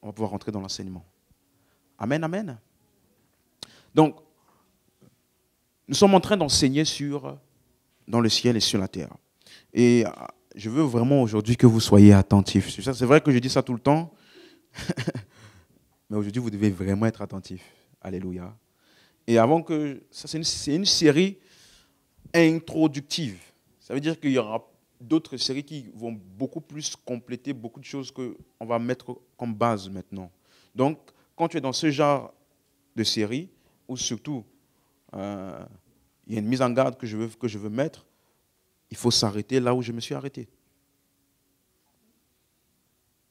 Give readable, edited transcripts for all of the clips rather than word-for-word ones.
On va pouvoir rentrer dans l'enseignement. Amen, amen. Donc, nous sommes en train d'enseigner dans le ciel et sur la terre. Et je veux vraiment aujourd'hui que vous soyez attentifs. C'est vrai que je dis ça tout le temps, mais aujourd'hui, vous devez vraiment être attentifs. Alléluia. Et avant que... Ça, c'est une série introductive. Ça veut dire qu'il y aura d'autres séries qui vont beaucoup plus compléter beaucoup de choses qu'on va mettre comme base maintenant. Donc, quand tu es dans ce genre de série, ou surtout, il y a une mise en garde que je veux mettre, il faut s'arrêter là où je me suis arrêté.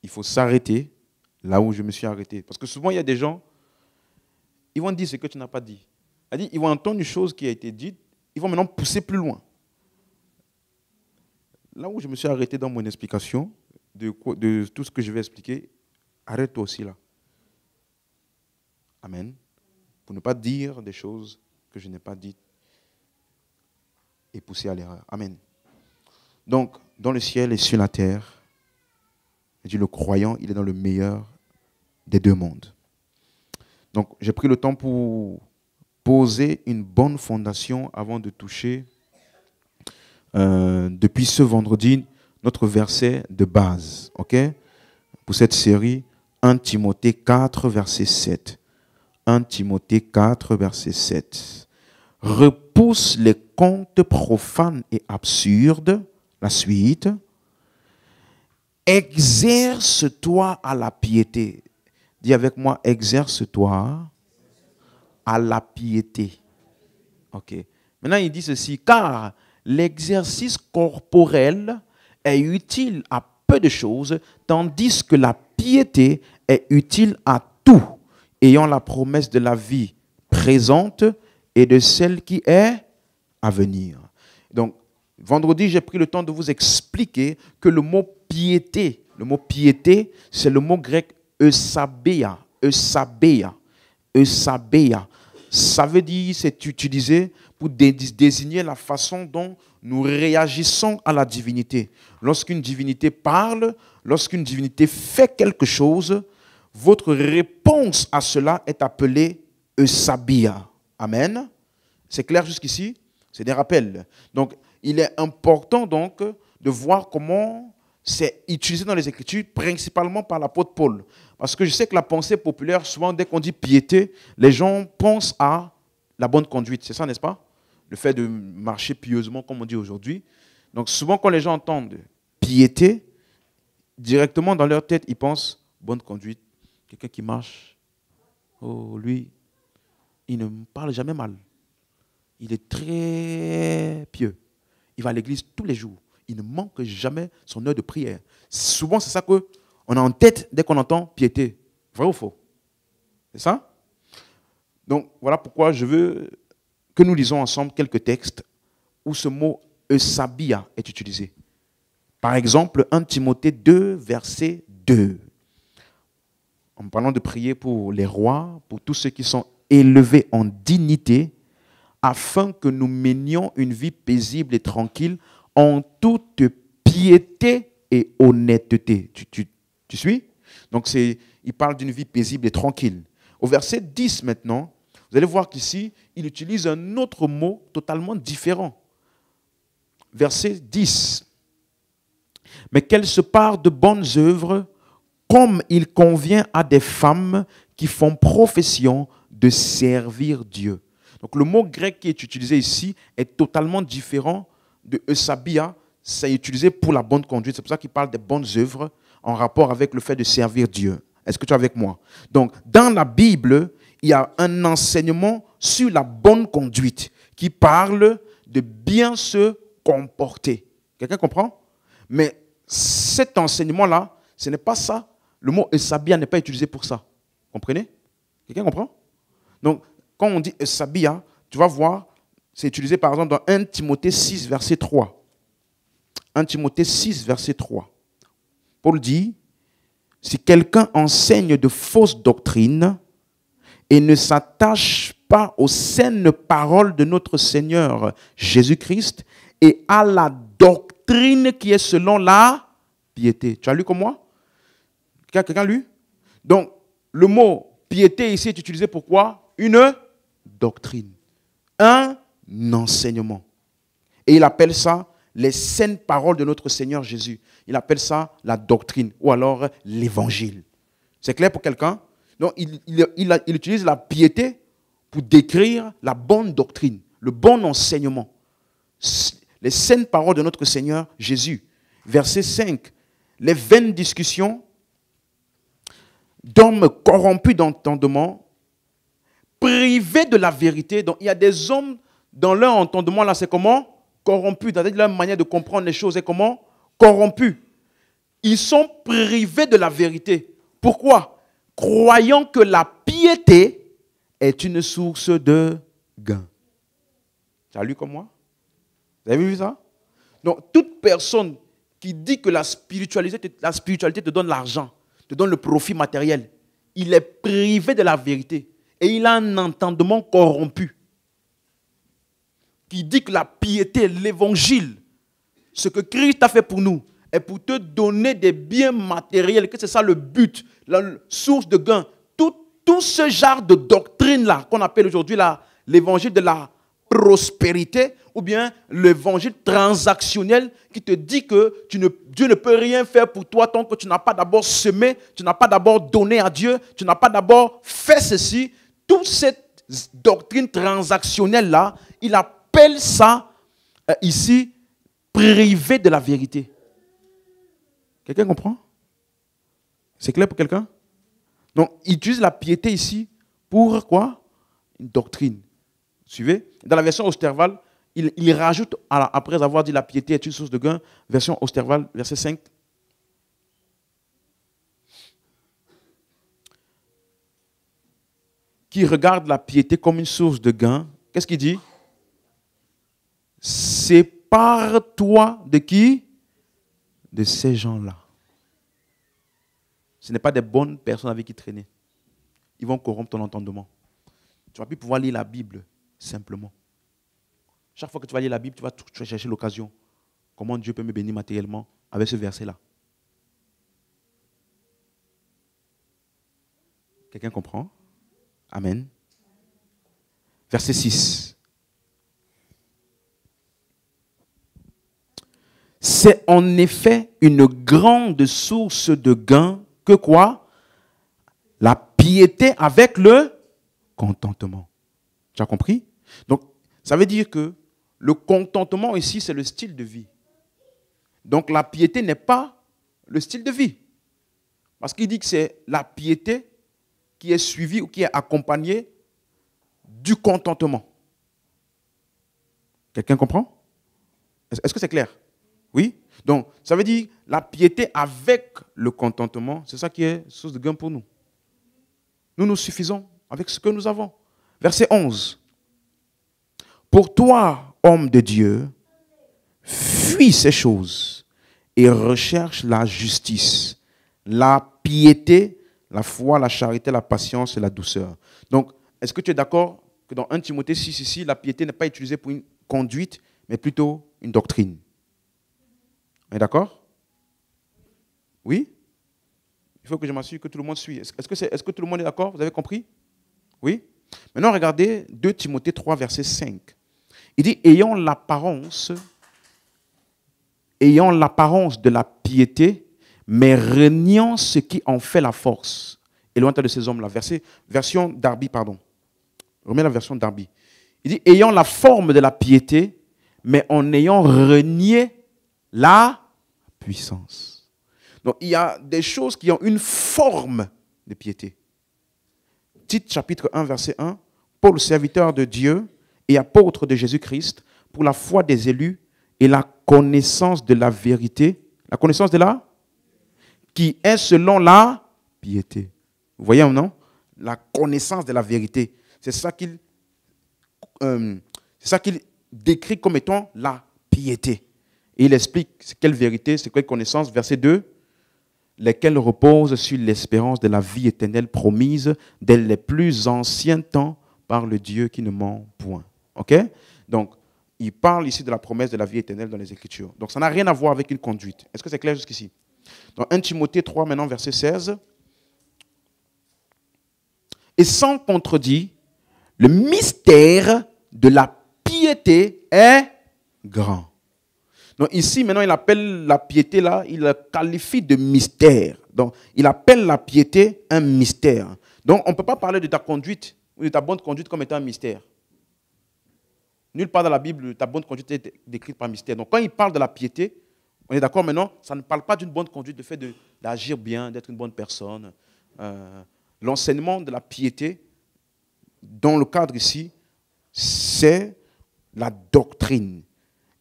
Il faut s'arrêter là où je me suis arrêté. Parce que souvent, il y a des gens, ils vont dire ce que tu n'as pas dit. Ils vont entendre une chose qui a été dite, ils vont maintenant pousser plus loin. Là où je me suis arrêté dans mon explication de tout ce que je vais expliquer, arrête-toi aussi là. Amen. Pour ne pas dire des choses que je n'ai pas dites et pousser à l'erreur. Amen. Donc, dans le ciel et sur la terre, le croyant, il est dans le meilleur des deux mondes. Donc, j'ai pris le temps pour poser une bonne fondation avant de toucher, depuis ce vendredi, notre verset de base. Ok? Pour cette série, 1 Timothée 4, verset 7. 1 Timothée 4, verset 7. Repousse les contes profanes et absurdes. La suite. Exerce-toi à la piété. Dis avec moi, exerce-toi à la piété. Ok. Maintenant, il dit ceci, car l'exercice corporel est utile à peu de choses, tandis que la piété est utile à tout, ayant la promesse de la vie présente et de celle qui est à venir. Donc, vendredi, j'ai pris le temps de vous expliquer que le mot piété, c'est le mot grec eusabeia. Ça veut dire, c'est utilisé pour désigner la façon dont nous réagissons à la divinité. Lorsqu'une divinité parle, lorsqu'une divinité fait quelque chose, votre réponse à cela est appelée eusabia. Amen. C'est clair jusqu'ici? C'est des rappels. Donc, il est important donc de voir comment c'est utilisé dans les Écritures, principalement par l'apôtre Paul. Parce que je sais que la pensée populaire, souvent, dès qu'on dit piété, les gens pensent à la bonne conduite. C'est ça, n'est-ce pas? Le fait de marcher pieusement, comme on dit aujourd'hui. Donc, souvent, quand les gens entendent piété, directement dans leur tête, ils pensent bonne conduite. Quelqu'un qui marche, oh, lui, il ne me parle jamais mal. Il est très pieux. Il va à l'église tous les jours. Il ne manque jamais son heure de prière. Souvent, c'est ça qu'on a en tête dès qu'on entend piété. Vrai ou faux? C'est ça? Donc, voilà pourquoi je veux que nous lisons ensemble quelques textes où ce mot eusabia est utilisé. Par exemple, 1 Timothée 2, verset 2. En parlant de prier pour les rois, pour tous ceux qui sont élevés en dignité, afin que nous menions une vie paisible et tranquille en toute piété et honnêteté. Tu suis? Donc, il parle d'une vie paisible et tranquille. Au verset 10 maintenant, vous allez voir qu'ici, il utilise un autre mot totalement différent. Verset 10. Mais qu'elle se part de bonnes œuvres, comme il convient à des femmes qui font profession de servir Dieu. Donc le mot grec qui est utilisé ici est totalement différent de eusabia. C'est utilisé pour la bonne conduite. C'est pour ça qu'il parle des bonnes œuvres en rapport avec le fait de servir Dieu. Est-ce que tu es avec moi? Donc dans la Bible, il y a un enseignement sur la bonne conduite qui parle de bien se comporter. Quelqu'un comprend? Mais cet enseignement-là, ce n'est pas ça. Le mot eusabia n'est pas utilisé pour ça. Comprenez? Quelqu'un comprend? Donc, quand on dit eusabia, tu vas voir, c'est utilisé par exemple dans 1 Timothée 6, verset 3. 1 Timothée 6, verset 3. Paul dit, si quelqu'un enseigne de fausses doctrines et ne s'attache pas aux saines paroles de notre Seigneur Jésus-Christ et à la doctrine qui est selon la piété. Tu as lu comme moi? Quelqu'un lu? Donc, le mot piété ici est utilisé pour quoi? Une doctrine, un enseignement. Et il appelle ça les saines paroles de notre Seigneur Jésus. Il appelle ça la doctrine ou alors l'évangile. C'est clair pour quelqu'un? Donc, il utilise la piété pour décrire la bonne doctrine, le bon enseignement. Les saines paroles de notre Seigneur Jésus. Verset 5. Les vaines discussions d'hommes corrompus d'entendement, privés de la vérité. Donc, il y a des hommes dans leur entendement, là, c'est comment? Corrompus. C'est-à-dire leur manière de comprendre les choses est comment? Corrompus. Ils sont privés de la vérité. Pourquoi? Croyant que la piété est une source de gain. Tu as lu comme moi? Vous avez vu ça? Donc, toute personne qui dit que la spiritualité te donne l'argent, te donne le profit matériel, il est privé de la vérité et il a un entendement corrompu. Qui dit que la piété, l'évangile, ce que Christ a fait pour nous, est pour te donner des biens matériels, que c'est ça le but, la source de gain. Tout ce genre de doctrine-là, qu'on appelle aujourd'hui l'évangile de la prospérité, ou bien l'évangile transactionnel qui te dit que Dieu ne peut rien faire pour toi tant que tu n'as pas d'abord semé, tu n'as pas d'abord donné à Dieu, tu n'as pas d'abord fait ceci. Toute cette doctrine transactionnelle-là, il appelle ça ici privé de la vérité. Quelqu'un comprend? C'est clair pour quelqu'un? Donc, il utilise la piété ici pour quoi? Une doctrine. Suivez? Dans la version Osterval, il rajoute, après avoir dit la piété est une source de gain, version Osterval, verset 5. Qui regarde la piété comme une source de gain, qu'est-ce qu'il dit? Sépare-toi de qui? De ces gens-là. Ce n'est pas des bonnes personnes avec qui traîner. Ils vont corrompre ton entendement. Tu ne vas plus pouvoir lire la Bible simplement. Chaque fois que tu vas lire la Bible, tu vas chercher l'occasion. Comment Dieu peut me bénir matériellement avec ce verset-là? Quelqu'un comprend? Amen. Verset 6. C'est en effet une grande source de gain que quoi? La piété avec le contentement. Tu as compris? Donc, ça veut dire que le contentement ici, c'est le style de vie. Donc, la piété n'est pas le style de vie. Parce qu'il dit que c'est la piété qui est suivie ou qui est accompagnée du contentement. Quelqu'un comprend? Est-ce que c'est clair? Oui? Donc, ça veut dire la piété avec le contentement, c'est ça qui est source de gain pour nous. Nous nous suffisons avec ce que nous avons. Verset 11. Pour toi, homme de Dieu, fuis ces choses et recherche la justice, la piété, la foi, la charité, la patience et la douceur. Donc, est-ce que tu es d'accord que dans 1 Timothée 6, ici, la piété n'est pas utilisée pour une conduite, mais plutôt une doctrine? On est d'accord? Oui? Il faut que je m'assure que tout le monde suit. Est-ce que tout le monde est d'accord? Vous avez compris? Oui? Maintenant, regardez 2 Timothée 3, verset 5. Il dit, ayant l'apparence de la piété, mais reniant ce qui en fait la force. Éloigne-toi de ces hommes-là. Version Darby, pardon. Remets la version Darby. Il dit, ayant la forme de la piété, mais en ayant renié la puissance. Donc, il y a des choses qui ont une forme de piété. Tite, chapitre 1, verset 1. Paul, serviteur de Dieu et apôtre de Jésus-Christ, pour la foi des élus et la connaissance de la vérité. La connaissance de la? Qui est selon la piété. Vous voyez ou non? La connaissance de la vérité. C'est ça qu'il décrit comme étant la piété. Et il explique quelle vérité, c'est quelle connaissance. Verset 2. Lesquelles reposent sur l'espérance de la vie éternelle promise dès les plus anciens temps par le Dieu qui ne ment point. OK? Donc, il parle ici de la promesse de la vie éternelle dans les Écritures. Donc, ça n'a rien à voir avec une conduite. Est-ce que c'est clair jusqu'ici? Dans 1 Timothée 3, maintenant, verset 16. Et sans contredit, le mystère de la piété est grand. Donc ici, maintenant, il appelle la piété, là, il la qualifie de mystère. Donc, il appelle la piété un mystère. Donc, on ne peut pas parler de ta conduite ou de ta bonne conduite comme étant un mystère. Nulle part dans la Bible, ta bonne conduite est décrite par mystère. Donc, quand il parle de la piété, on est d'accord maintenant, ça ne parle pas d'une bonne conduite, le fait d'agir bien, d'être une bonne personne. L'enseignement de la piété, dans le cadre ici, c'est la doctrine.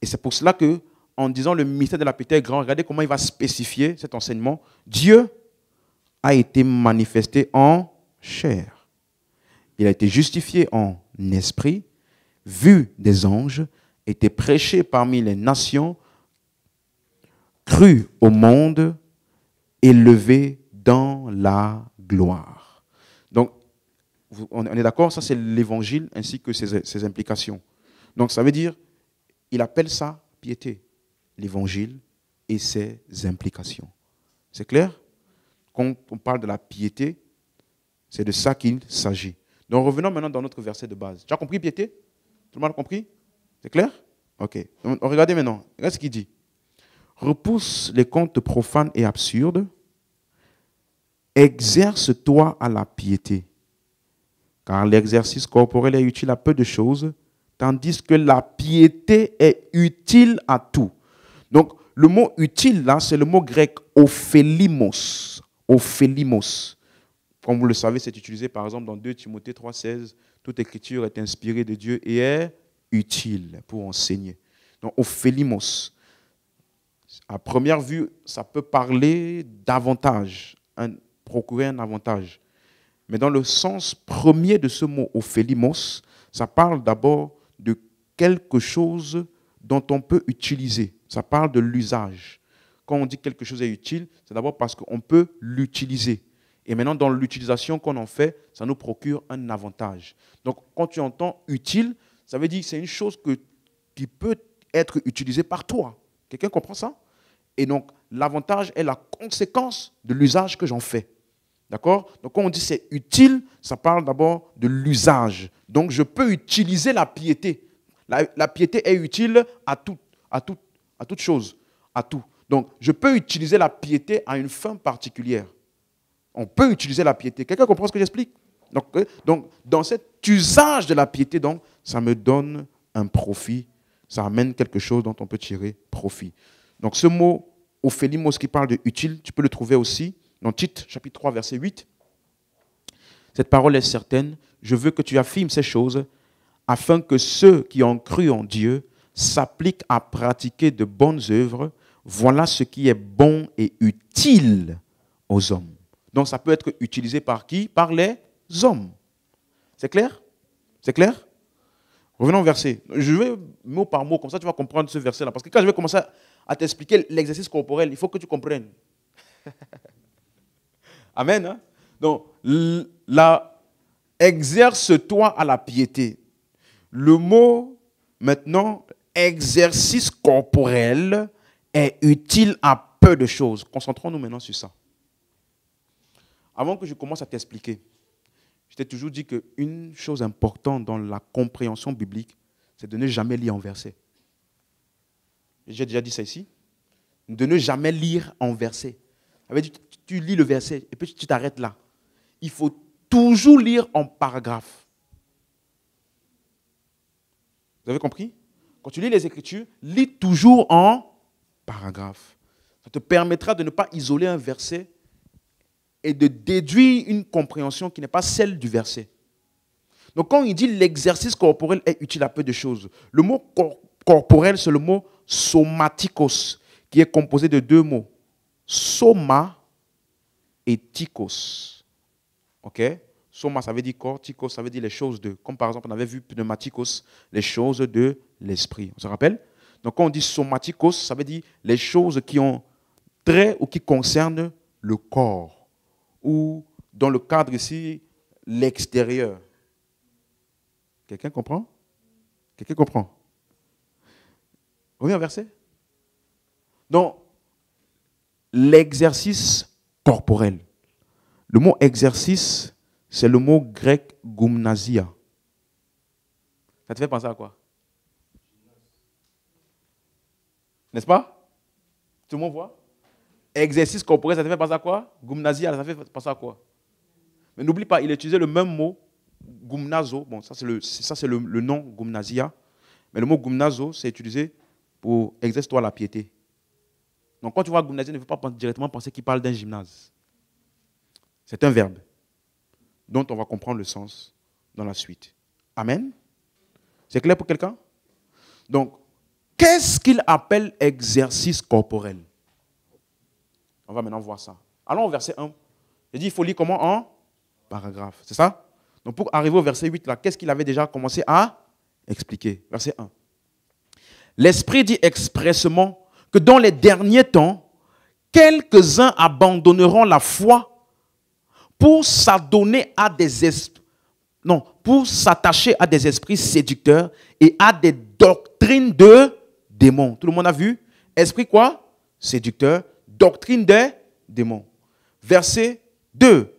Et c'est pour cela que, en disant le mystère de la piété est grand, regardez comment il va spécifier cet enseignement. Dieu a été manifesté en chair. Il a été justifié en esprit, vu des anges, été prêché parmi les nations, cru au monde, élevé dans la gloire. Donc, on est d'accord, ça c'est l'évangile ainsi que ses implications. Donc ça veut dire, il appelle ça piété, l'évangile et ses implications. C'est clair? Quand on parle de la piété, c'est de ça qu'il s'agit. Donc revenons maintenant dans notre verset de base. Tu as compris piété? Tout le monde a compris? C'est clair? Ok. Donc, regardez maintenant, regardez ce qu'il dit. Repousse les contes profanes et absurdes, exerce-toi à la piété, car l'exercice corporel est utile à peu de choses, tandis que la piété est utile à tout. Donc, le mot utile, là, c'est le mot grec ophélimos. Ophélimos. Comme vous le savez, c'est utilisé par exemple dans 2 Timothée 3,16. Toute écriture est inspirée de Dieu et est utile pour enseigner. Donc, ophélimos. À première vue, ça peut parler d'avantage, procurer un avantage. Mais dans le sens premier de ce mot ophélimos, ça parle d'abord de quelque chose dont on peut utiliser. Ça parle de l'usage. Quand on dit que quelque chose est utile, c'est d'abord parce qu'on peut l'utiliser. Et maintenant, dans l'utilisation qu'on en fait, ça nous procure un avantage. Donc, quand tu entends utile, ça veut dire que c'est une chose qui peut être utilisée par toi. Quelqu'un comprend ça? Et donc, l'avantage est la conséquence de l'usage que j'en fais. D'accord? Donc, quand on dit c'est utile, ça parle d'abord de l'usage. Donc, je peux utiliser la piété. La piété est utile à toute chose, à tout. Donc, je peux utiliser la piété à une fin particulière. On peut utiliser la piété. Quelqu'un comprend ce que j'explique? Donc, dans cet usage de la piété, donc, ça me donne un profit. Ça amène quelque chose dont on peut tirer profit. Donc, ce mot, ophélimos, qui parle de utile, tu peux le trouver aussi dans Tite, chapitre 3, verset 8. Cette parole est certaine. Je veux que tu affirmes ces choses afin que ceux qui ont cru en Dieu s'appliquent à pratiquer de bonnes œuvres. Voilà ce qui est bon et utile aux hommes. Donc, ça peut être utilisé par qui? Par les hommes. C'est clair? C'est clair? Revenons au verset. Je vais mot par mot, comme ça tu vas comprendre ce verset-là. Parce que quand je vais commencer à t'expliquer l'exercice corporel, il faut que tu comprennes. Amen. Hein? Donc, exerce-toi à la piété. Le mot, maintenant, exercice corporel est utile à peu de choses. Concentrons-nous maintenant sur ça. Avant que je commence à t'expliquer, je t'ai toujours dit qu'une chose importante dans la compréhension biblique, c'est de ne jamais lire en verset. J'ai déjà dit ça ici. De ne jamais lire en verset. Ça veut dire, tu lis le verset et puis tu t'arrêtes là. Il faut toujours lire en paragraphe. Vous avez compris? Quand tu lis les Écritures, lis toujours en paragraphe. Ça te permettra de ne pas isoler un verset et de déduire une compréhension qui n'est pas celle du verset. Donc quand il dit l'exercice corporel est utile à peu de choses, le mot corporel, c'est le mot somatikos, qui est composé de deux mots. Soma et tikos. Ok? Soma, ça veut dire corps, tikos, ça veut dire les choses de. Comme par exemple, on avait vu pneumatikos, les choses de l'esprit. On se rappelle? Donc quand on dit somatikos, ça veut dire les choses qui ont trait ou qui concernent le corps. Ou dans le cadre ici, l'extérieur. Quelqu'un comprend? Quelqu'un comprend? Reviens au verset. Donc, l'exercice corporel. Le mot exercice, c'est le mot grec gymnasia. Ça te fait penser à quoi? N'est-ce pas? Tout le monde voit? Exercice corporel, ça te fait penser à quoi? Gymnasia, ça te fait penser à quoi? Mais n'oublie pas, il utilisait le même mot, gymnazo. Bon, ça c'est le nom, gymnasia. Mais le mot gymnazo, c'est utilisé pour exerce-toi la piété. Donc quand tu vois gymnasia, ne faut pas directement penser qu'il parle d'un gymnase. C'est un verbe dont on va comprendre le sens dans la suite. Amen? C'est clair pour quelqu'un? Donc, qu'est-ce qu'il appelle exercice corporel? On va maintenant voir ça. Allons au verset 1. Il dit, il faut lire comment? En paragraphe. C'est ça? Donc, pour arriver au verset 8, là, qu'est-ce qu'il avait déjà commencé à expliquer? Verset 1. L'Esprit dit expressement que dans les derniers temps, quelques-uns abandonneront la foi pour s'attacher à des esprits séducteurs et à des doctrines de démons. Tout le monde a vu? Esprit quoi? Séducteur, doctrine des démons. Verset 2.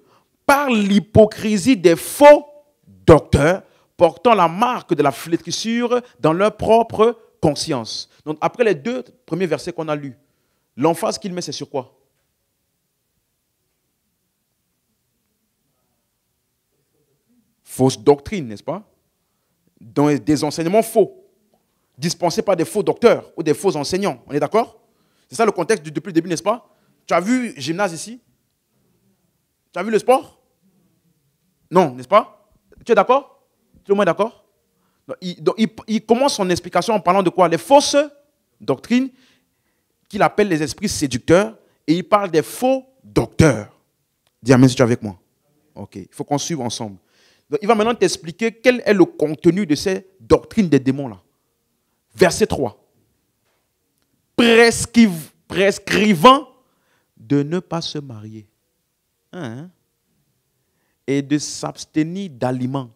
Par l'hypocrisie des faux docteurs portant la marque de la flétrissure dans leur propre conscience. Donc après les deux premiers versets qu'on a lus, l'emphase qu'il met, c'est sur quoi? Fausse doctrine, n'est-ce pas? Dans des enseignements faux, dispensés par des faux docteurs ou des faux enseignants. On est d'accord? C'est ça le contexte depuis le début, n'est-ce pas? Tu as vu le gymnase ici? Tu as vu le sport? Non, n'est-ce pas? Tu es d'accord? Tout le monde est d'accord? Il commence son explication en parlant de quoi? Les fausses doctrines qu'il appelle les esprits séducteurs, et il parle des faux docteurs. Dis amen si tu es avec moi. Ok, il faut qu'on suive ensemble. Donc, il va maintenant t'expliquer quel est le contenu de ces doctrines des démons-là. Verset 3. Prescrivant de ne pas se marier et de s'abstenir d'aliments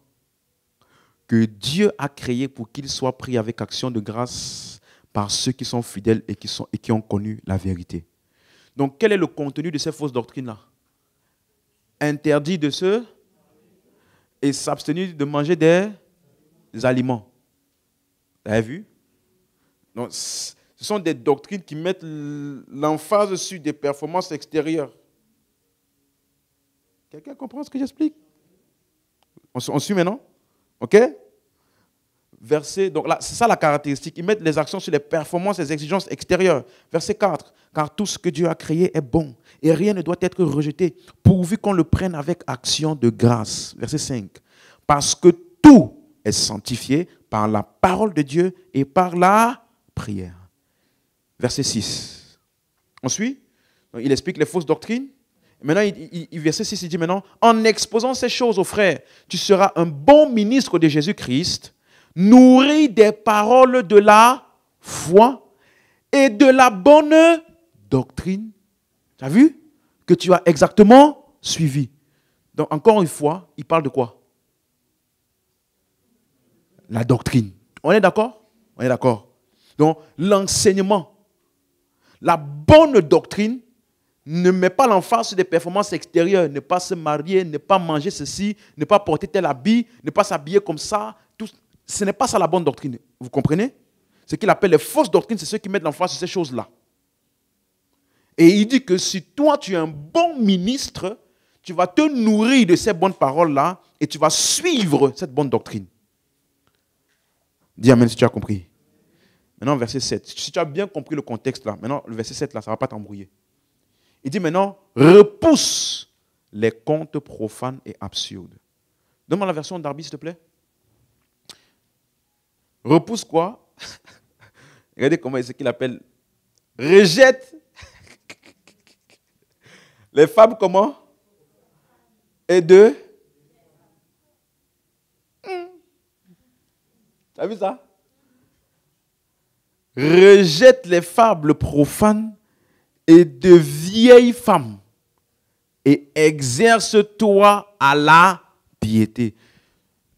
que Dieu a créés pour qu'ils soient pris avec action de grâce par ceux qui sont fidèles et qui ont connu la vérité. Donc, quel est le contenu de ces fausses doctrines-là? Interdit de se et s'abstenir de manger des aliments. Vous avez vu? Donc, ce sont des doctrines qui mettent l'emphase sur des performances extérieures. Quelqu'un comprend ce que j'explique? On suit maintenant? OK? Verset, donc là, c'est ça la caractéristique. Ils mettent les actions sur les performances et les exigences extérieures. Verset 4. Car tout ce que Dieu a créé est bon et rien ne doit être rejeté, pourvu qu'on le prenne avec action de grâce. Verset 5. Parce que tout est sanctifié par la parole de Dieu et par la prière. Verset 6. On suit? Donc, il explique les fausses doctrines. Maintenant, verset 6, il dit maintenant, en exposant ces choses aux frères, tu seras un bon ministre de Jésus-Christ, nourri des paroles de la foi et de la bonne doctrine. Tu as vu? Que tu as exactement suivi. Donc, encore une fois, il parle de quoi? La doctrine. On est d'accord? On est d'accord. Donc, l'enseignement, la bonne doctrine, ne met pas l'emphase sur des performances extérieures. Ne pas se marier, ne pas manger ceci, ne pas porter tel habit, ne pas s'habiller comme ça. Tout, ce n'est pas ça la bonne doctrine. Vous comprenez? Ce qu'il appelle les fausses doctrines, c'est ceux qui mettent l'emphase sur ces choses-là. Et il dit que si toi, tu es un bon ministre, tu vas te nourrir de ces bonnes paroles-là et tu vas suivre cette bonne doctrine. Dis amen si tu as compris. Maintenant, verset 7. Si tu as bien compris le contexte là, maintenant, le verset 7 là, ça ne va pas t'embrouiller. Il dit maintenant, repousse les contes profanes et absurdes. Donne-moi la version d'Arby, s'il te plaît. Repousse quoi? Regardez comment c'est qu'il appelle. Rejette les fables comment? Et de... Tu as vu ça? Rejette les fables profanes et de vieilles femmes et exerce-toi à la piété.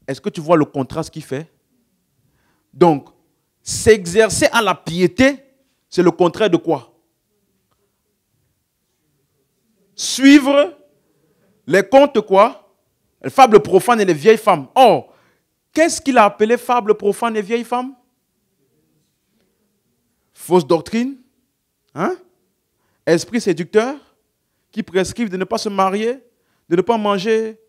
Est-ce que tu vois le contraste qu'il fait? Donc, s'exercer à la piété, c'est le contraire de quoi? Suivre les contes quoi? Les fables profanes et les vieilles femmes. Or, qu'est-ce qu'il a appelé fables profanes et vieilles femmes? Fausse doctrine, hein? Esprit séducteur, qui prescrivent de ne pas se marier, de ne pas manger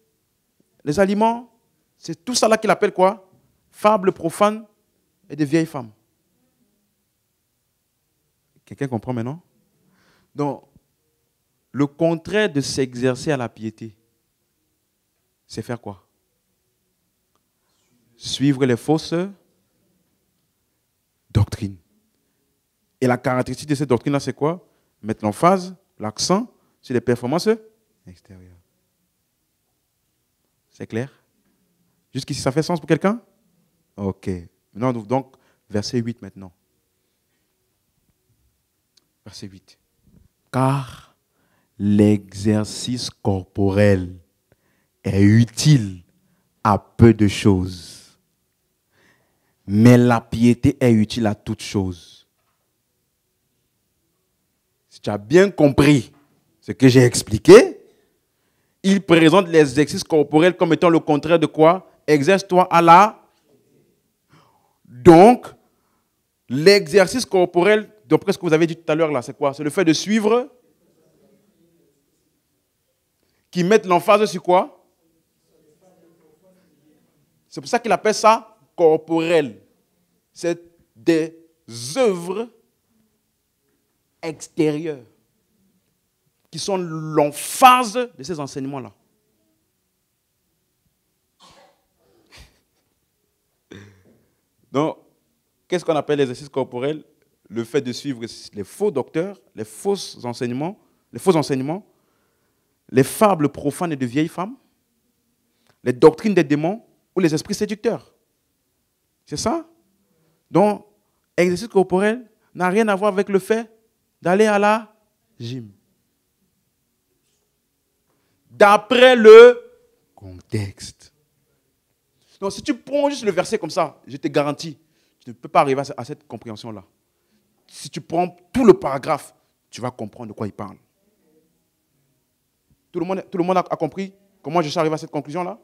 les aliments. C'est tout ça là qu'il appelle quoi? Fables profanes et de vieilles femmes. Quelqu'un comprend maintenant? Donc, le contraire de s'exercer à la piété, c'est faire quoi? Suivre les fausses doctrines. Et la caractéristique de cette doctrine-là, c'est quoi? Mettre l'emphase, l'accent sur les performances extérieures. C'est clair? Jusqu'ici, ça fait sens pour quelqu'un? Ok. Maintenant, donc, verset 8 maintenant. Verset 8. Car l'exercice corporel est utile à peu de choses, mais la piété est utile à toutes choses. Si tu as bien compris ce que j'ai expliqué, il présente l'exercice corporel comme étant le contraire de quoi? Exerce-toi à la... Donc, l'exercice corporel, d'après ce que vous avez dit tout à l'heure là, c'est quoi? C'est le fait de suivre, qui met l'emphase sur quoi? C'est pour ça qu'il appelle ça corporel. C'est des œuvres extérieures qui sont l'emphase de ces enseignements-là. Donc, qu'est-ce qu'on appelle l'exercice corporel? Le fait de suivre les faux docteurs, les faux enseignements, les fables profanes et de vieilles femmes, les doctrines des démons ou les esprits séducteurs. C'est ça? Donc, exercice corporel n'a rien à voir avec le fait d'aller à la gym. D'après le contexte. Donc, si tu prends juste le verset comme ça, je te garantis, tu ne peux pas arriver à cette compréhension-là. Si tu prends tout le paragraphe, tu vas comprendre de quoi il parle. Tout le monde a compris comment je suis arrivé à cette conclusion-là?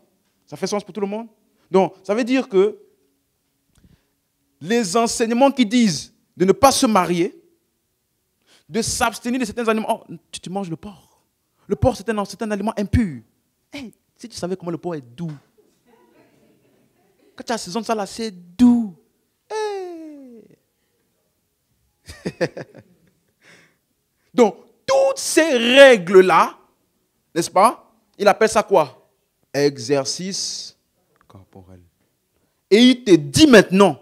Ça fait sens pour tout le monde? Donc, ça veut dire que les enseignements qui disent de ne pas se marier, de s'abstenir de certains aliments. Oh, tu manges le porc. Le porc, c'est un aliment impur. Hey, si tu savais comment le porc est doux. Quand tu assaisonnes ça là, c'est doux. Hey. Donc, toutes ces règles-là, n'est-ce pas? Il appelle ça quoi? Exercice corporel. Et il te dit maintenant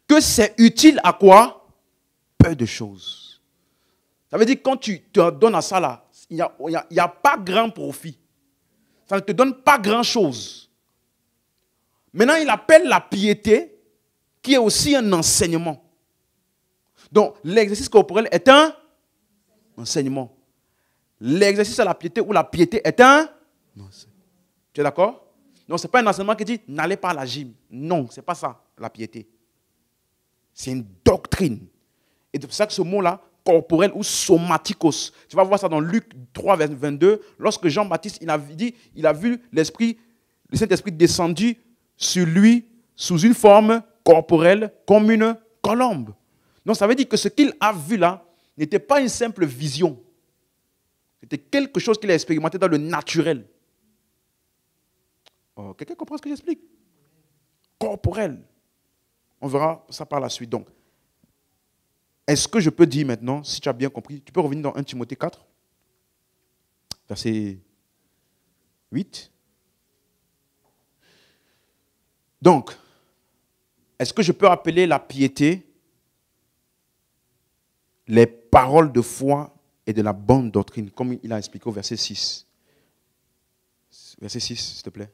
que c'est utile à quoi? Peu de choses. Ça veut dire que quand tu te donnes à ça là, il n'y a pas grand profit. Ça ne te donne pas grand-chose. Maintenant, il appelle la piété, qui est aussi un enseignement. Donc, l'exercice corporel est un enseignement. L'exercice à la piété ou la piété est un enseignement. Tu es d'accord? Donc, ce n'est pas un enseignement qui dit n'allez pas à la gym. Non, ce n'est pas ça, la piété. C'est une doctrine. Et c'est pour ça que ce mot-là, corporel ou somatikos, tu vas voir ça dans Luc 3, verset 22, lorsque Jean-Baptiste, il a vu le Saint-Esprit descendu sur lui sous une forme corporelle comme une colombe. Donc ça veut dire que ce qu'il a vu là n'était pas une simple vision. C'était quelque chose qu'il a expérimenté dans le naturel. Oh, quelqu'un comprend ce que j'explique? Corporel. On verra ça par la suite. Donc, est-ce que je peux dire maintenant, si tu as bien compris, tu peux revenir dans 1 Timothée 4, verset 8. Donc, est-ce que je peux appeler la piété les paroles de foi et de la bonne doctrine, comme il a expliqué au verset 6. Verset 6, s'il te plaît.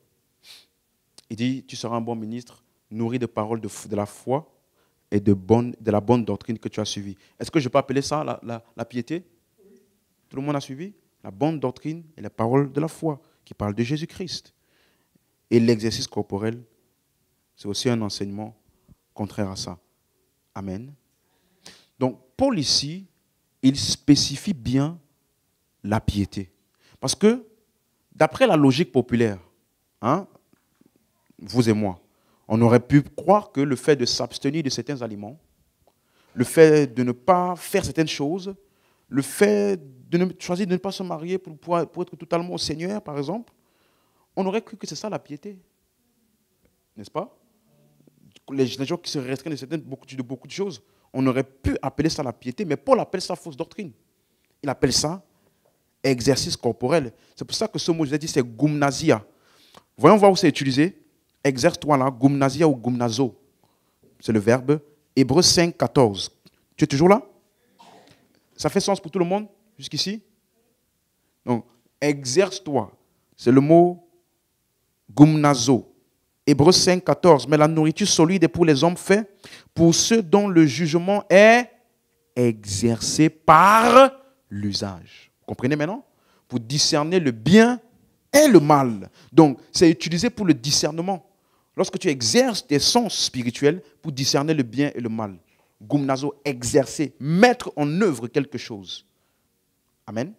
Il dit, tu seras un bon ministre, nourri de paroles de la foi et de la bonne doctrine que tu as suivie. Est-ce que je peux appeler ça la piété? Oui. Tout le monde a suivi? La bonne doctrine et les paroles de la foi qui parlent de Jésus-Christ. Et l'exercice corporel, c'est aussi un enseignement contraire à ça. Amen. Donc, Paul ici, il spécifie bien la piété. Parce que, d'après la logique populaire, hein, vous et moi, on aurait pu croire que le fait de s'abstenir de certains aliments, le fait de ne pas faire certaines choses, le fait de choisir de ne pas se marier pour être totalement au Seigneur, par exemple, on aurait cru que c'est ça la piété. N'est-ce pas? Les gens qui se restreignent de beaucoup de choses, on aurait pu appeler ça la piété, mais Paul appelle ça fausse doctrine. Il appelle ça exercice corporel. C'est pour ça que ce mot, je l'ai dit, c'est gymnasia. Voyons voir où c'est utilisé. Exerce-toi là, gymnasia ou gymnazo. C'est le verbe. Hébreux 5, 14. Tu es toujours là? Ça fait sens pour tout le monde jusqu'ici? Donc, exerce-toi. C'est le mot gymnazo. Hébreux 5, 14. Mais la nourriture solide est pour les hommes faits, pour ceux dont le jugement est exercé par l'usage. Vous comprenez maintenant? Pour discerner le bien et le mal. Donc, c'est utilisé pour le discernement. Lorsque tu exerces tes sens spirituels pour discerner le bien et le mal. Gymnazo, exercer, mettre en œuvre quelque chose. Amen.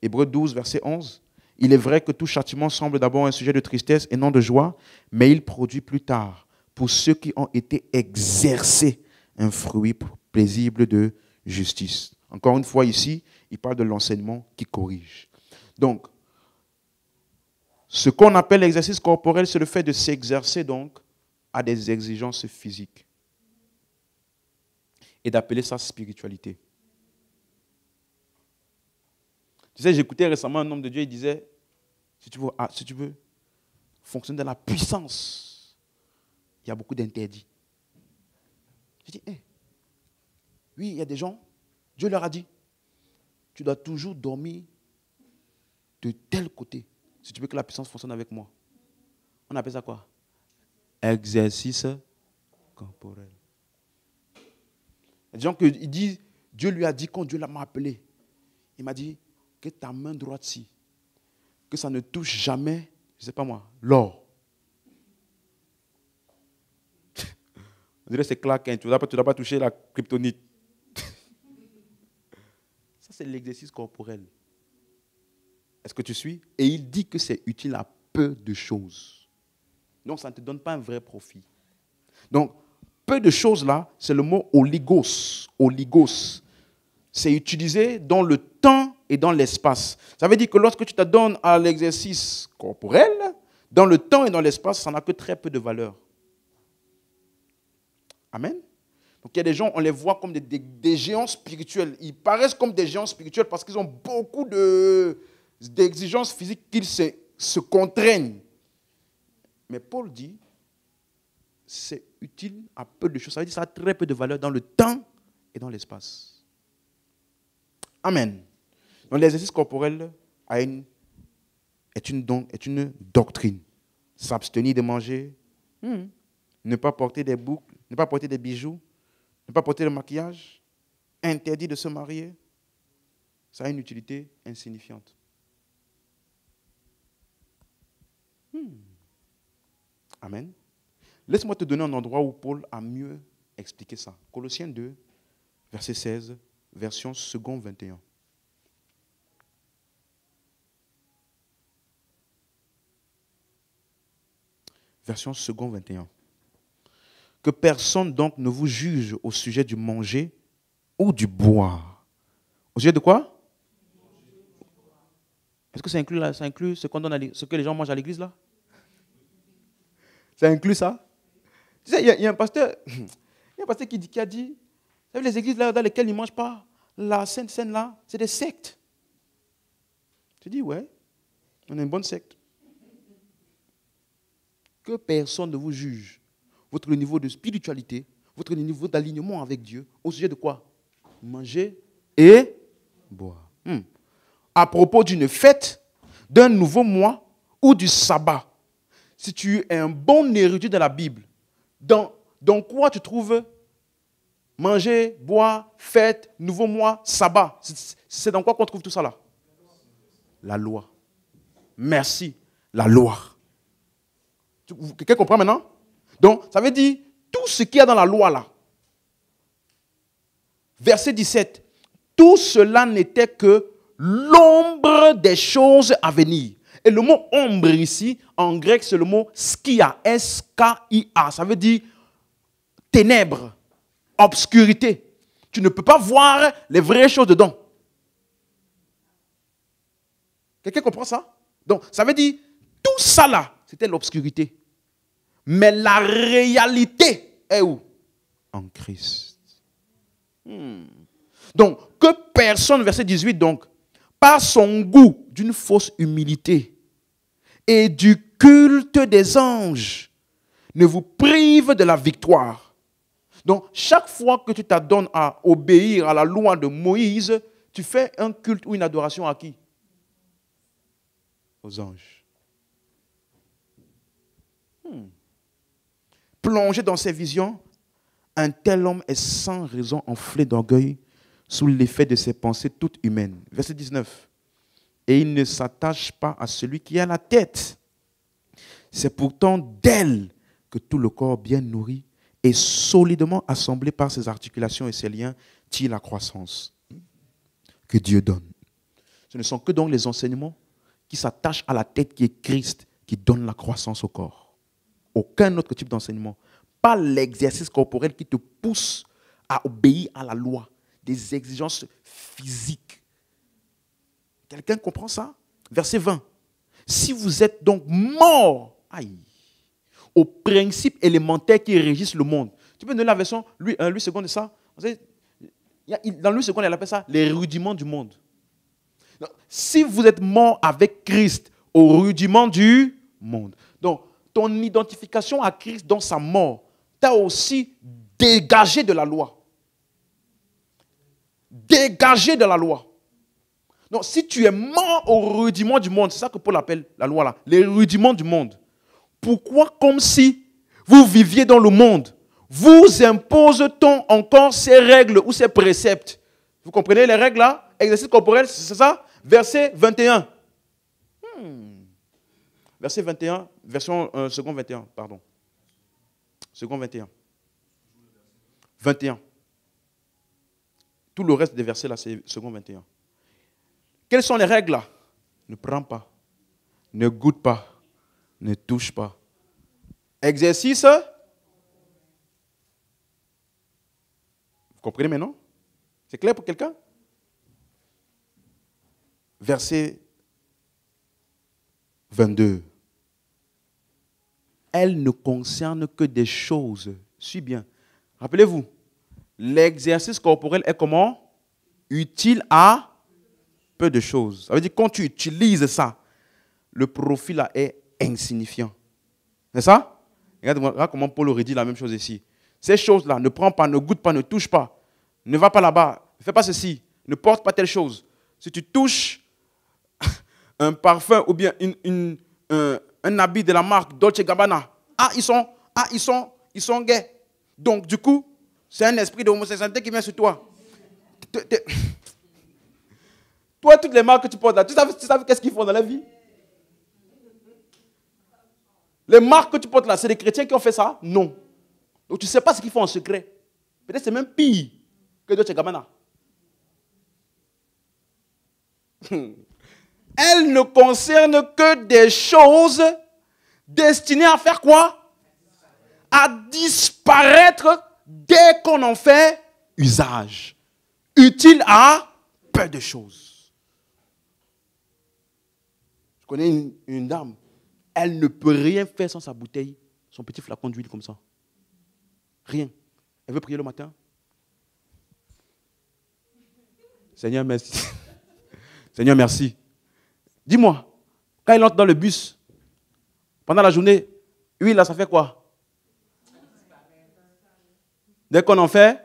Hébreux 12, verset 11. Il est vrai que tout châtiment semble d'abord un sujet de tristesse et non de joie, mais il produit plus tard, pour ceux qui ont été exercés, un fruit paisible de justice. Encore une fois ici, il parle de l'enseignement qui corrige. Donc, ce qu'on appelle l'exercice corporel, c'est le fait de s'exercer donc à des exigences physiques et d'appeler ça spiritualité. Tu sais, j'écoutais récemment un homme de Dieu, il disait, si tu veux fonctionner dans la puissance, il y a beaucoup d'interdits. Je dis, oui, il y a des gens, Dieu leur a dit, tu dois toujours dormir de tel côté, si tu veux que la puissance fonctionne avec moi. On appelle ça quoi? Exercice corporel. Il y a des gens qui disent, Dieu lui a dit, quand Dieu m'a appelé, il m'a dit, que ta main droite-ci, que ça ne touche jamais, je ne sais pas moi, l'or. On dirait que c'est claquin, tu ne dois pas toucher la kryptonite. Ça, c'est l'exercice corporel. Est-ce que tu suis? Et il dit que c'est utile à peu de choses. Donc, ça ne te donne pas un vrai profit. Donc, peu de choses là, c'est le mot oligos. Oligos. C'est utilisé dans le temps et dans l'espace. Ça veut dire que lorsque tu te donnes à l'exercice corporel, dans le temps et dans l'espace, ça n'a que très peu de valeur. Amen. Donc il y a des gens, on les voit comme des géants spirituels. Ils paraissent comme des géants spirituels parce qu'ils ont beaucoup d'exigences physiques qu'ils se contraignent. Mais Paul dit, c'est utile à peu de choses. Ça veut dire que ça a très peu de valeur dans le temps et dans l'espace. Amen. Donc l'exercice corporel est une doctrine. S'abstenir de manger, ne pas porter des boucles, ne pas porter des bijoux, ne pas porter le maquillage, interdit de se marier, ça a une utilité insignifiante. Amen. Laisse-moi te donner un endroit où Paul a mieux expliqué ça. Colossiens 2, verset 16, version second 21. Version second 21. Que personne donc ne vous juge au sujet du manger ou du boire. Au sujet de quoi? Est-ce que ça inclut ce qu'on donne ce que les gens mangent à l'église là? Ça inclut ça? Tu sais, il y a un pasteur qui a dit, vous savez, les églises là dans lesquelles ils ne mangent pas la Sainte Seine là, c'est des sectes. Tu dis, ouais, on est une bonne secte. Que personne ne vous juge. Votre niveau de spiritualité, votre niveau d'alignement avec Dieu, au sujet de quoi? Manger et boire. À propos d'une fête, d'un nouveau mois ou du sabbat. Si tu es un bon érudit de la Bible, dans quoi tu trouves manger, boire, fête, nouveau mois, sabbat? C'est dans quoi qu'on trouve tout ça là? La loi. Merci, la loi. Quelqu'un comprend maintenant? Donc, ça veut dire, tout ce qu'il y a dans la loi là, verset 17, tout cela n'était que l'ombre des choses à venir. Et le mot ombre ici, en grec, c'est le mot skia, S-K-I-A. Ça veut dire ténèbres, obscurité. Tu ne peux pas voir les vraies choses dedans. Quelqu'un comprend ça? Donc, ça veut dire, tout ça là, c'était l'obscurité. Mais la réalité est où? En Christ. Donc, que personne, verset 18, donc, par son goût d'une fausse humilité et du culte des anges, ne vous prive de la victoire. Donc, chaque fois que tu t'adonnes à obéir à la loi de Moïse, tu fais un culte ou une adoration à qui? Aux anges. Plongé dans ses visions, un tel homme est sans raison enflé d'orgueil sous l'effet de ses pensées toutes humaines. Verset 19. Et il ne s'attache pas à celui qui a la tête. C'est pourtant d'elle que tout le corps bien nourri et solidement assemblé par ses articulations et ses liens tire la croissance que Dieu donne. Ce ne sont que donc les enseignements qui s'attachent à la tête qui est Christ qui donnent la croissance au corps. Aucun autre type d'enseignement. Pas l'exercice corporel qui te pousse à obéir à la loi, des exigences physiques. Quelqu'un comprend ça? Verset 20. Si vous êtes donc mort aux principes élémentaires qui régissent le monde. Tu peux donner la version, Louis II de ça? Dans Louis II, il appelle ça les rudiments du monde. Donc, si vous êtes mort avec Christ aux rudiments du monde, donc ton identification à Christ dans sa mort t'a aussi dégagé de la loi. Dégagé de la loi. Donc, si tu es mort aux rudiments du monde, c'est ça que Paul appelle la loi là, les rudiments du monde. Pourquoi, comme si vous viviez dans le monde, vous impose-t-on encore ces règles ou ces préceptes? Vous comprenez les règles là? Exercice corporel, c'est ça? Verset 21. Verset 21, version second 21, pardon. Second 21. 21. Tout le reste des versets là, c'est second 21. Quelles sont les règles là? Ne prends pas, ne goûte pas, ne touche pas. Exercice. Vous comprenez maintenant? C'est clair pour quelqu'un? Verset 22. Elle ne concerne que des choses. Suis bien. Rappelez-vous, l'exercice corporel est comment? Utile à peu de choses. Ça veut dire quand tu utilises ça, le profit là est insignifiant. C'est ça? Regarde comment Paul aurait dit la même chose ici. Ces choses-là, ne prends pas, ne goûte pas, ne touche pas. Ne va pas là-bas, ne fais pas ceci, ne porte pas telle chose. Si tu touches un parfum ou bien un habit de la marque Dolce & Gabbana, ils sont gays. Donc du coup, c'est un esprit de homosexualité qui vient sur toi. Toi, toutes les marques que tu portes là, tu sais qu'est-ce qu'ils font dans la vie? Les marques que tu portes là, c'est des chrétiens qui ont fait ça? Non. Donc tu ne sais pas ce qu'ils font en secret. Peut-être c'est même pire que Dolce & Gabbana. Elle ne concerne que des choses destinées à faire quoi? À disparaître dès qu'on en fait usage. Utile à peu de choses. Je connais une dame, elle ne peut rien faire sans sa bouteille, son petit flacon d'huile comme ça. Rien. Elle veut prier le matin. Seigneur, merci. Seigneur, merci. Dis-moi, quand elle entre dans le bus, pendant la journée, huile là, ça fait quoi? Dès qu'on en fait,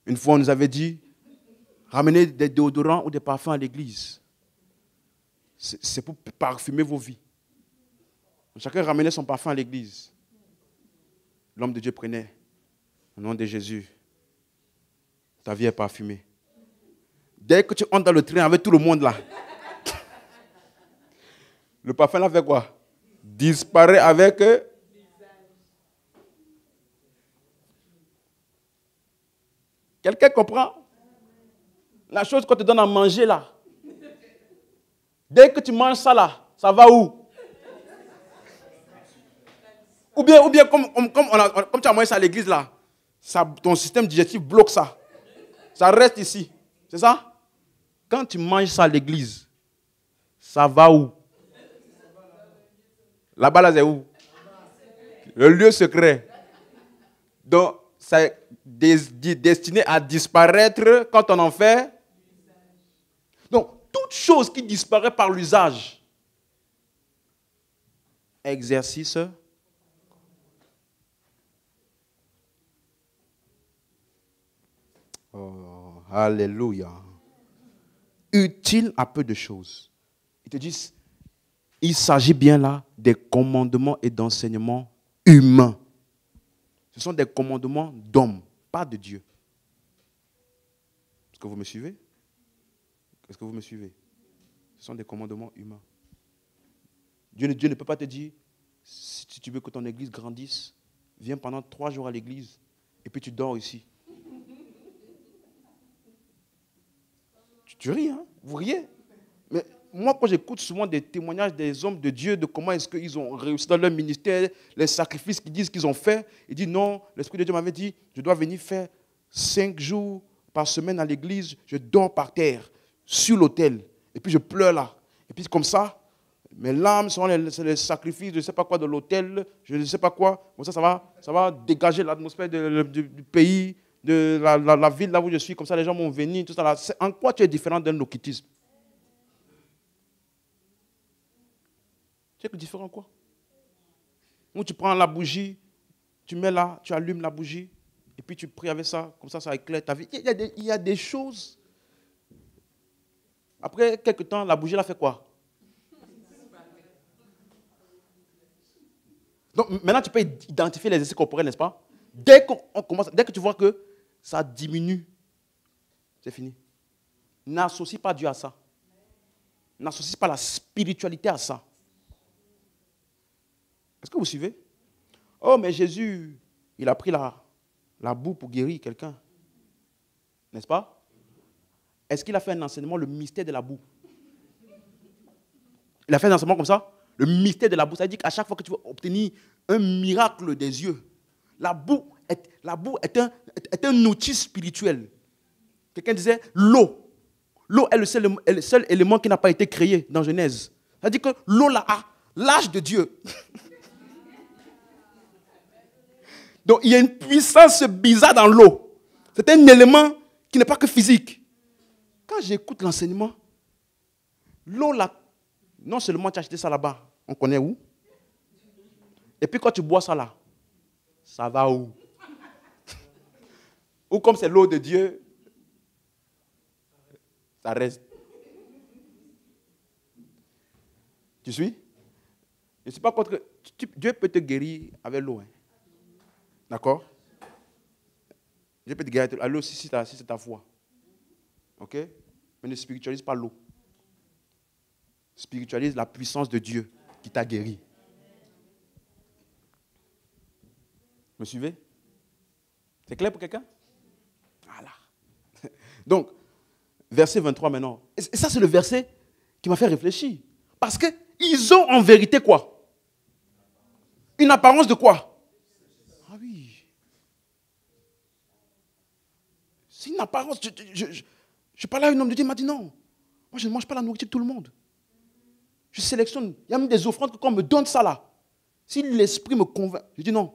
une fois on nous avait dit, ramenez des déodorants ou des parfums à l'église. C'est pour parfumer vos vies. Chacun ramenait son parfum à l'église. L'homme de Dieu prenait, au nom de Jésus, ta vie est parfumée. Dès que tu entres dans le train avec tout le monde là, le parfum là fait quoi? Disparaît avec Quelqu'un comprend? La chose qu'on te donne à manger là. Dès que tu manges ça là, ça va où? Ou bien comme tu as mangé ça à l'église là, ton système digestif bloque ça. Ça reste ici. C'est ça? Quand tu manges ça à l'église, ça va où? Là-bas, là, c'est où? Le lieu secret. Donc, c'est destiné à disparaître quand on en fait. Donc, toute chose qui disparaît par l'usage. Exercice. Oh, alléluia. Utile à peu de choses. Ils te disent, il s'agit bien là des commandements et d'enseignements humains. Ce sont des commandements d'hommes, pas de Dieu. Est-ce que vous me suivez? Est-ce que vous me suivez? Ce sont des commandements humains. Dieu ne peut pas te dire, si tu veux que ton église grandisse, viens pendant 3 jours à l'église et puis tu dors ici. Tu ris, hein? Vous riez? Mais moi, quand j'écoute souvent des témoignages des hommes de Dieu, de comment est-ce qu'ils ont réussi dans leur ministère, les sacrifices qu'ils disent qu'ils ont fait, ils disent non, l'Esprit de Dieu m'avait dit, je dois venir faire 5 jours par semaine à l'église, je dors par terre, sur l'autel, et puis je pleure là. Et puis comme ça, mes larmes seront les sacrifices, je ne sais pas quoi, de l'autel, je ne sais pas quoi. Comme ça va dégager l'atmosphère du pays, de la ville là où je suis. Comme ça, les gens vont venir. Tout ça là. En quoi tu es différent d'un occultisme? Tu es différent en quoi? Où tu prends la bougie, tu mets là, tu allumes la bougie, et puis tu pries avec ça, comme ça éclaire ta vie. Il y a des choses. Après quelques temps, la bougie, elle a fait quoi? Donc maintenant, tu peux identifier les essais corporels, n'est-ce pas? Dès que tu vois que ça diminue, c'est fini. N'associe pas Dieu à ça. N'associe pas la spiritualité à ça. Est-ce que vous suivez? Oh, mais Jésus, il a pris la boue pour guérir quelqu'un. N'est-ce pas? Est-ce qu'il a fait un enseignement, le mystère de la boue? Il a fait un enseignement comme ça? Le mystère de la boue, ça veut dire qu'à chaque fois que tu veux obtenir un miracle des yeux, la boue est un outil spirituel. Quelqu'un disait l'eau. L'eau est le seul élément qui n'a pas été créé dans Genèse. Ça veut dire que l'eau là a l'âge de Dieu. Donc il y a une puissance bizarre dans l'eau. C'est un élément qui n'est pas que physique. Quand j'écoute l'enseignement, l'eau là, non seulement tu as acheté ça là-bas, on connaît où. Et puis quand tu bois ça là, ça va où? Ou comme c'est l'eau de Dieu, ça reste. Tu suis? Je ne suis pas contre. Dieu peut te guérir avec l'eau. Hein. D'accord? Dieu peut te guérir avec l'eau si c'est ta foi. Ok? Mais ne spiritualise pas l'eau. Spiritualise la puissance de Dieu qui t'a guéri. Me suivez? C'est clair pour quelqu'un? Voilà. Donc, verset 23 maintenant. Et ça, c'est le verset qui m'a fait réfléchir. Parce qu'ils ont en vérité quoi? Une apparence de quoi? Ah oui. C'est une apparence. Je parlais à un homme de Dieu, il m'a dit non. Moi, je ne mange pas la nourriture de tout le monde. Je sélectionne. Il y a même des offrandes que quand on me donne ça là, si l'esprit me convainc, je dis non.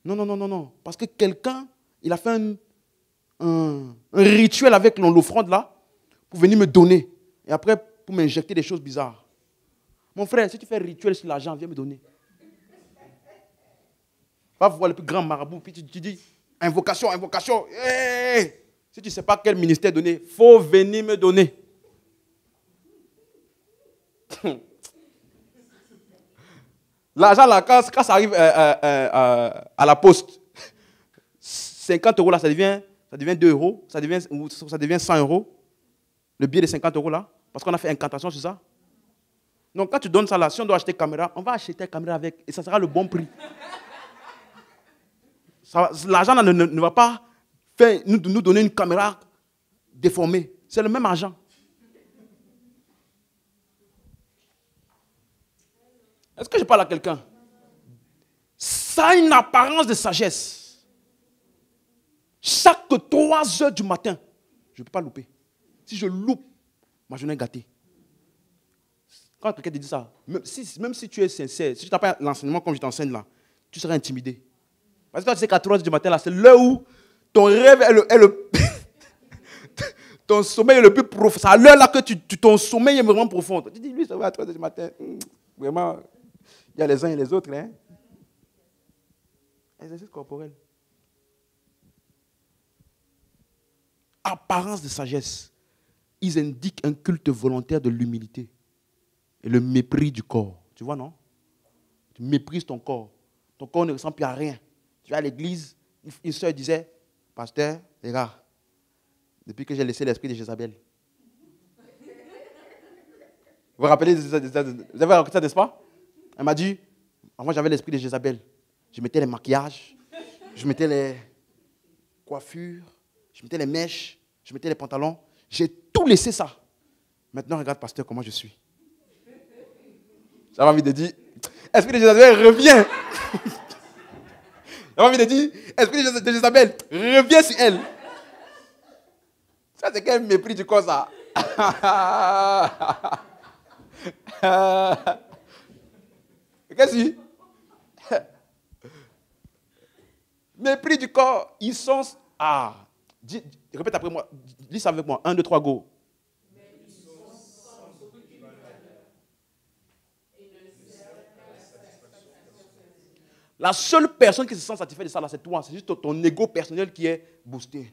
Non. Parce que quelqu'un, il a fait un rituel avec l'offrande là, pour venir me donner. Et après, pour m'injecter des choses bizarres. Mon frère, si tu fais un rituel sur l'argent, viens me donner. Va voir le plus grand marabout, puis tu dis, invocation. Hey! Si tu ne sais pas quel ministère donner, il faut venir me donner. L'argent là, quand ça arrive à la poste, 50 € là, ça devient 2 €, ça devient 100 €. Le billet de 50 € là, parce qu'on a fait incantation sur ça. Donc quand tu donnes ça là, si on doit acheter caméra, on va acheter une caméra avec, et ça sera le bon prix. L'argent là ne va pas nous donner une caméra déformée. C'est le même argent. Est-ce que je parle à quelqu'un? Ça a une apparence de sagesse. Chaque 3 heures du matin, je ne peux pas louper. Si je loupe, ma journée est gâtée. Quand quelqu'un te dit ça, même si tu es sincère, si tu n'as pas l'enseignement comme je t'enseigne là, tu seras intimidé. Parce que toi, tu sais qu'à 3 heures du matin, là, c'est l'heure où ton rêve ton sommeil est le plus profond. C'est à l'heure là que ton sommeil est vraiment profond. Tu dis, lui, ça va à 3 heures du matin. Vraiment, il y a les uns et les autres. Hein? Exercice corporel. Apparence de sagesse. Ils indiquent un culte volontaire de l'humilité et le mépris du corps. Tu vois, non? Tu méprises ton corps. Ton corps ne ressemble plus à rien. Tu vas à l'église, une soeur disait, pasteur, les gars, depuis que j'ai laissé l'esprit de Jézabel. Vous vous rappelez, vous avez raconté ça, n'est-ce pas? Elle m'a dit, avant j'avais l'esprit de Jézabel. Je mettais les maquillages, je mettais les coiffures, je mettais les mèches, je mettais les pantalons. J'ai tout laissé ça. Maintenant, regarde, pasteur, comment je suis. J'avais envie de dire, esprit de Jézabel, reviens. J'avais envie de dire, esprit de Jézabel, reviens sur elle. Ça, c'est quel mépris du corps, ça. Qu'est-ce que c'est? Mépris du corps, ils sont... Ah, répète après moi, lis ça avec moi. 1, 2, 3, go. La seule personne qui se sent satisfaite de ça, c'est toi. C'est juste ton ego personnel qui est boosté.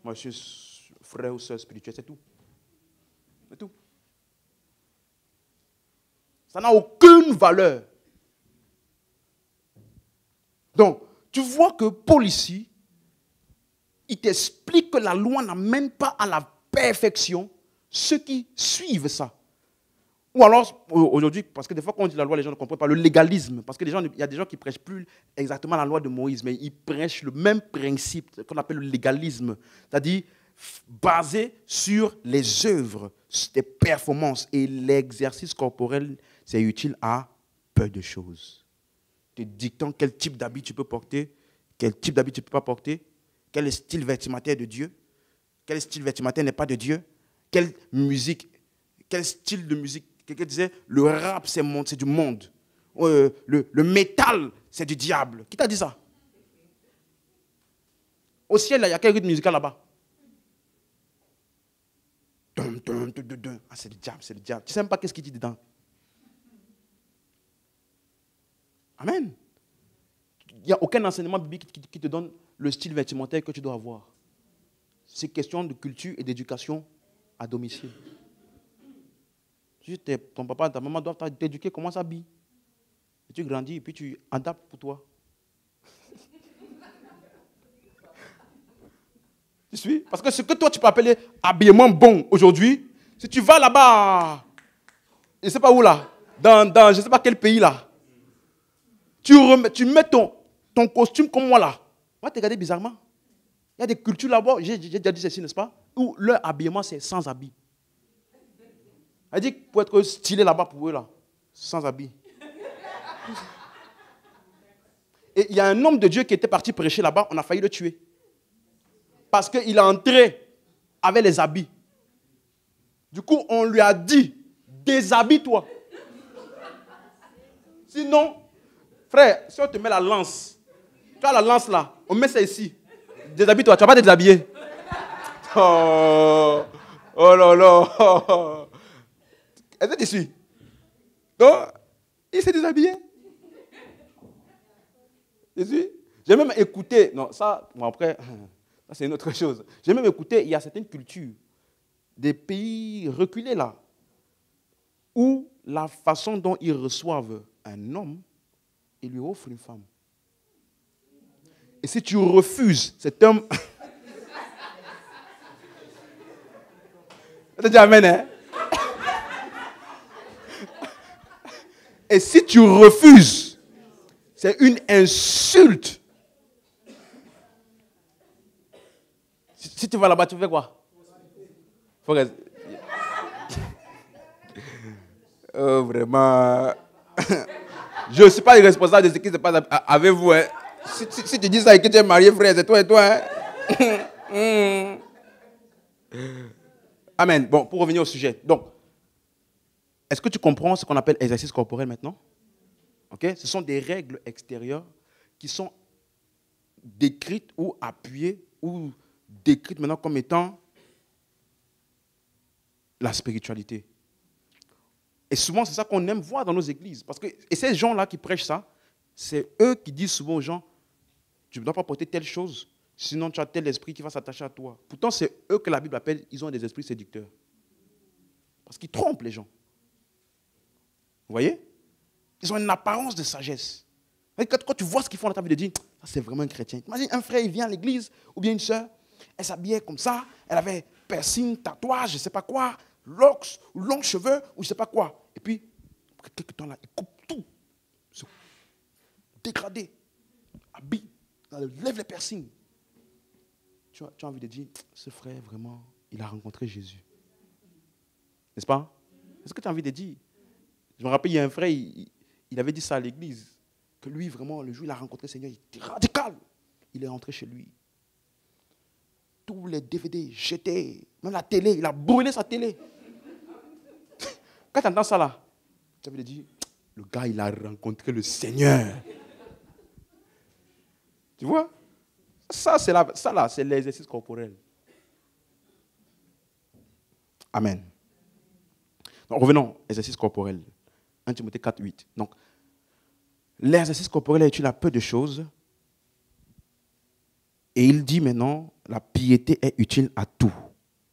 Moi, je suis frère ou soeur spirituel, c'est tout. C'est tout. Ça n'a aucune valeur. Donc, tu vois que Paul ici, il t'explique que la loi n'amène pas à la perfection ceux qui suivent ça. Ou alors, aujourd'hui, parce que des fois quand on dit la loi, les gens ne comprennent pas le légalisme. Parce que il y a des gens qui ne prêchent plus exactement la loi de Moïse, mais ils prêchent le même principe qu'on appelle le légalisme. C'est-à-dire basé sur les œuvres, des performances. Et l'exercice corporel, c'est utile à peu de choses. Te dictant quel type d'habit tu peux porter, quel type d'habit tu ne peux pas porter, quel style vestimentaire de Dieu, quel style vestimentaire n'est pas de Dieu, quelle musique, quel style de musique. Quelqu'un disait, le rap, c'est du monde. Le métal, c'est du diable. Qui t'a dit ça? Au ciel, il y a quel rythme musical là-bas? Ah, c'est le diable, c'est le diable. Tu ne sais même pas qu'est-ce qu'il dit dedans. Amen. Il n'y a aucun enseignement biblique qui te donne le style vestimentaire que tu dois avoir. C'est question de culture et d'éducation à domicile. Ton papa et ta maman doivent t'éduquer comment s'habiller. Et tu grandis et puis tu adaptes pour toi. Tu suis? Parce que ce que toi tu peux appeler habillement bon aujourd'hui, si tu vas là-bas, je ne sais pas où là, dans je ne sais pas quel pays là, tu mets ton costume comme moi là, on va te regarder bizarrement. Il y a des cultures là-bas, j'ai déjà dit ceci, n'est-ce pas, où leur habillement c'est sans habit. Elle dit que pour être stylé là-bas pour eux, là, sans habit. Et il y a un homme de Dieu qui était parti prêcher là-bas, on a failli le tuer. Parce qu'il est entré avec les habits. Du coup, on lui a dit, déshabille-toi. Sinon, frère, si on te met la lance, tu as la lance là, on met ça ici. Déshabille-toi, tu ne vas pas te déshabiller. Oh là là. Est-ce que tu suis? Donc, il s'est déshabillé. Tu suis? J'ai même écouté, non, ça, bon après, ça c'est une autre chose. J'ai même écouté, il y a certaines cultures, des pays reculés là, où la façon dont ils reçoivent un homme, ils lui offrent une femme. Et si tu refuses cet homme, je te dis amen, hein? Et si tu refuses, c'est une insulte. Si tu vas là-bas, tu fais quoi? Faut rester. Oh, vraiment. Je ne suis pas irresponsable de ce qui se passe avec vous. Hein. Si tu dis ça et que tu es marié, frère, c'est toi et toi. Hein. Amen. Bon, pour revenir au sujet. Donc, est-ce que tu comprends ce qu'on appelle exercice corporel maintenant? Okay? Ce sont des règles extérieures qui sont décrites ou appuyées ou décrites maintenant comme étant la spiritualité. Et souvent, c'est ça qu'on aime voir dans nos églises. Et ces gens-là qui prêchent ça, c'est eux qui disent souvent aux gens, tu ne dois pas porter telle chose, sinon tu as tel esprit qui va s'attacher à toi. Pourtant, c'est eux que la Bible appelle, ils ont des esprits séducteurs. Parce qu'ils trompent les gens. Vous voyez? Ils ont une apparence de sagesse. Quand tu vois ce qu'ils font dans ta vie, tu te dis, ça c'est vraiment un chrétien. Imagine un frère, il vient à l'église, ou bien une soeur, elle s'habillait comme ça, elle avait piercing, tatouage, je ne sais pas quoi, locks, ou longs cheveux, ou je ne sais pas quoi. Et puis, après quelques temps là, il coupe tout. Se dégradé, habille, lève les piercings. Tu as envie de dire, ce frère, vraiment, il a rencontré Jésus. N'est-ce pas? C'est ce que tu as envie de dire. Je me rappelle, il y a un frère, il avait dit ça à l'église, que lui, vraiment, le jour où il a rencontré le Seigneur, il était radical. Il est rentré chez lui. Tous les DVD jetés, même la télé, il a brûlé sa télé. Quand tu entends ça là, tu as envie de dire, le gars, il a rencontré le Seigneur. Tu vois? Ça, c'est l'exercice corporel. Amen. Donc, revenons, exercice corporel. 1 Timothée 4, 8. Donc, l'exercice corporel est utile à peu de choses. Et il dit maintenant, la piété est utile à tout,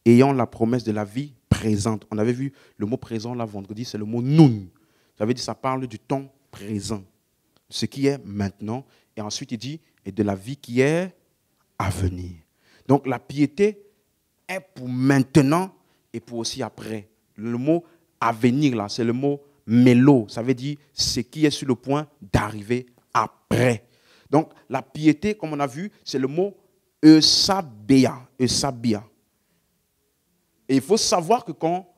ayant la promesse de la vie présente. On avait vu le mot présent là vendredi, c'est le mot nun. Ça veut dire ça parle du temps présent, ce qui est maintenant. Et ensuite il dit, et de la vie qui est à venir. Donc la piété est pour maintenant et pour aussi après. Le mot à venir là, c'est le mot mélo. Ça veut dire ce qui est sur le point d'arriver après. Donc, la piété, comme on a vu, c'est le mot eusabia. Eusabia. Et il faut savoir que quand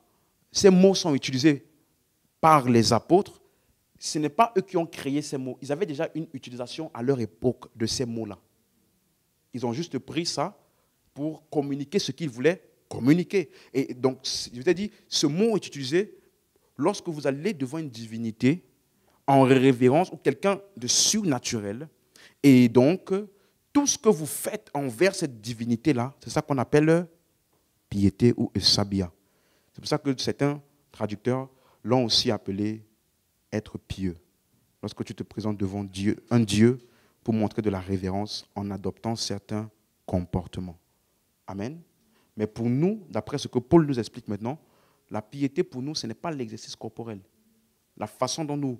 ces mots sont utilisés par les apôtres, ce n'est pas eux qui ont créé ces mots. Ils avaient déjà une utilisation à leur époque de ces mots-là. Ils ont juste pris ça pour communiquer ce qu'ils voulaient communiquer. Et donc, je vous ai dit, ce mot est utilisé lorsque vous allez devant une divinité en révérence ou quelqu'un de surnaturel. Et donc, tout ce que vous faites envers cette divinité-là, c'est ça qu'on appelle piété ou sabia. C'est pour ça que certains traducteurs l'ont aussi appelé être pieux. Lorsque tu te présentes devant Dieu, un Dieu, pour montrer de la révérence en adoptant certains comportements. Amen. Mais pour nous, d'après ce que Paul nous explique maintenant, la piété pour nous, ce n'est pas l'exercice corporel. La façon dont nous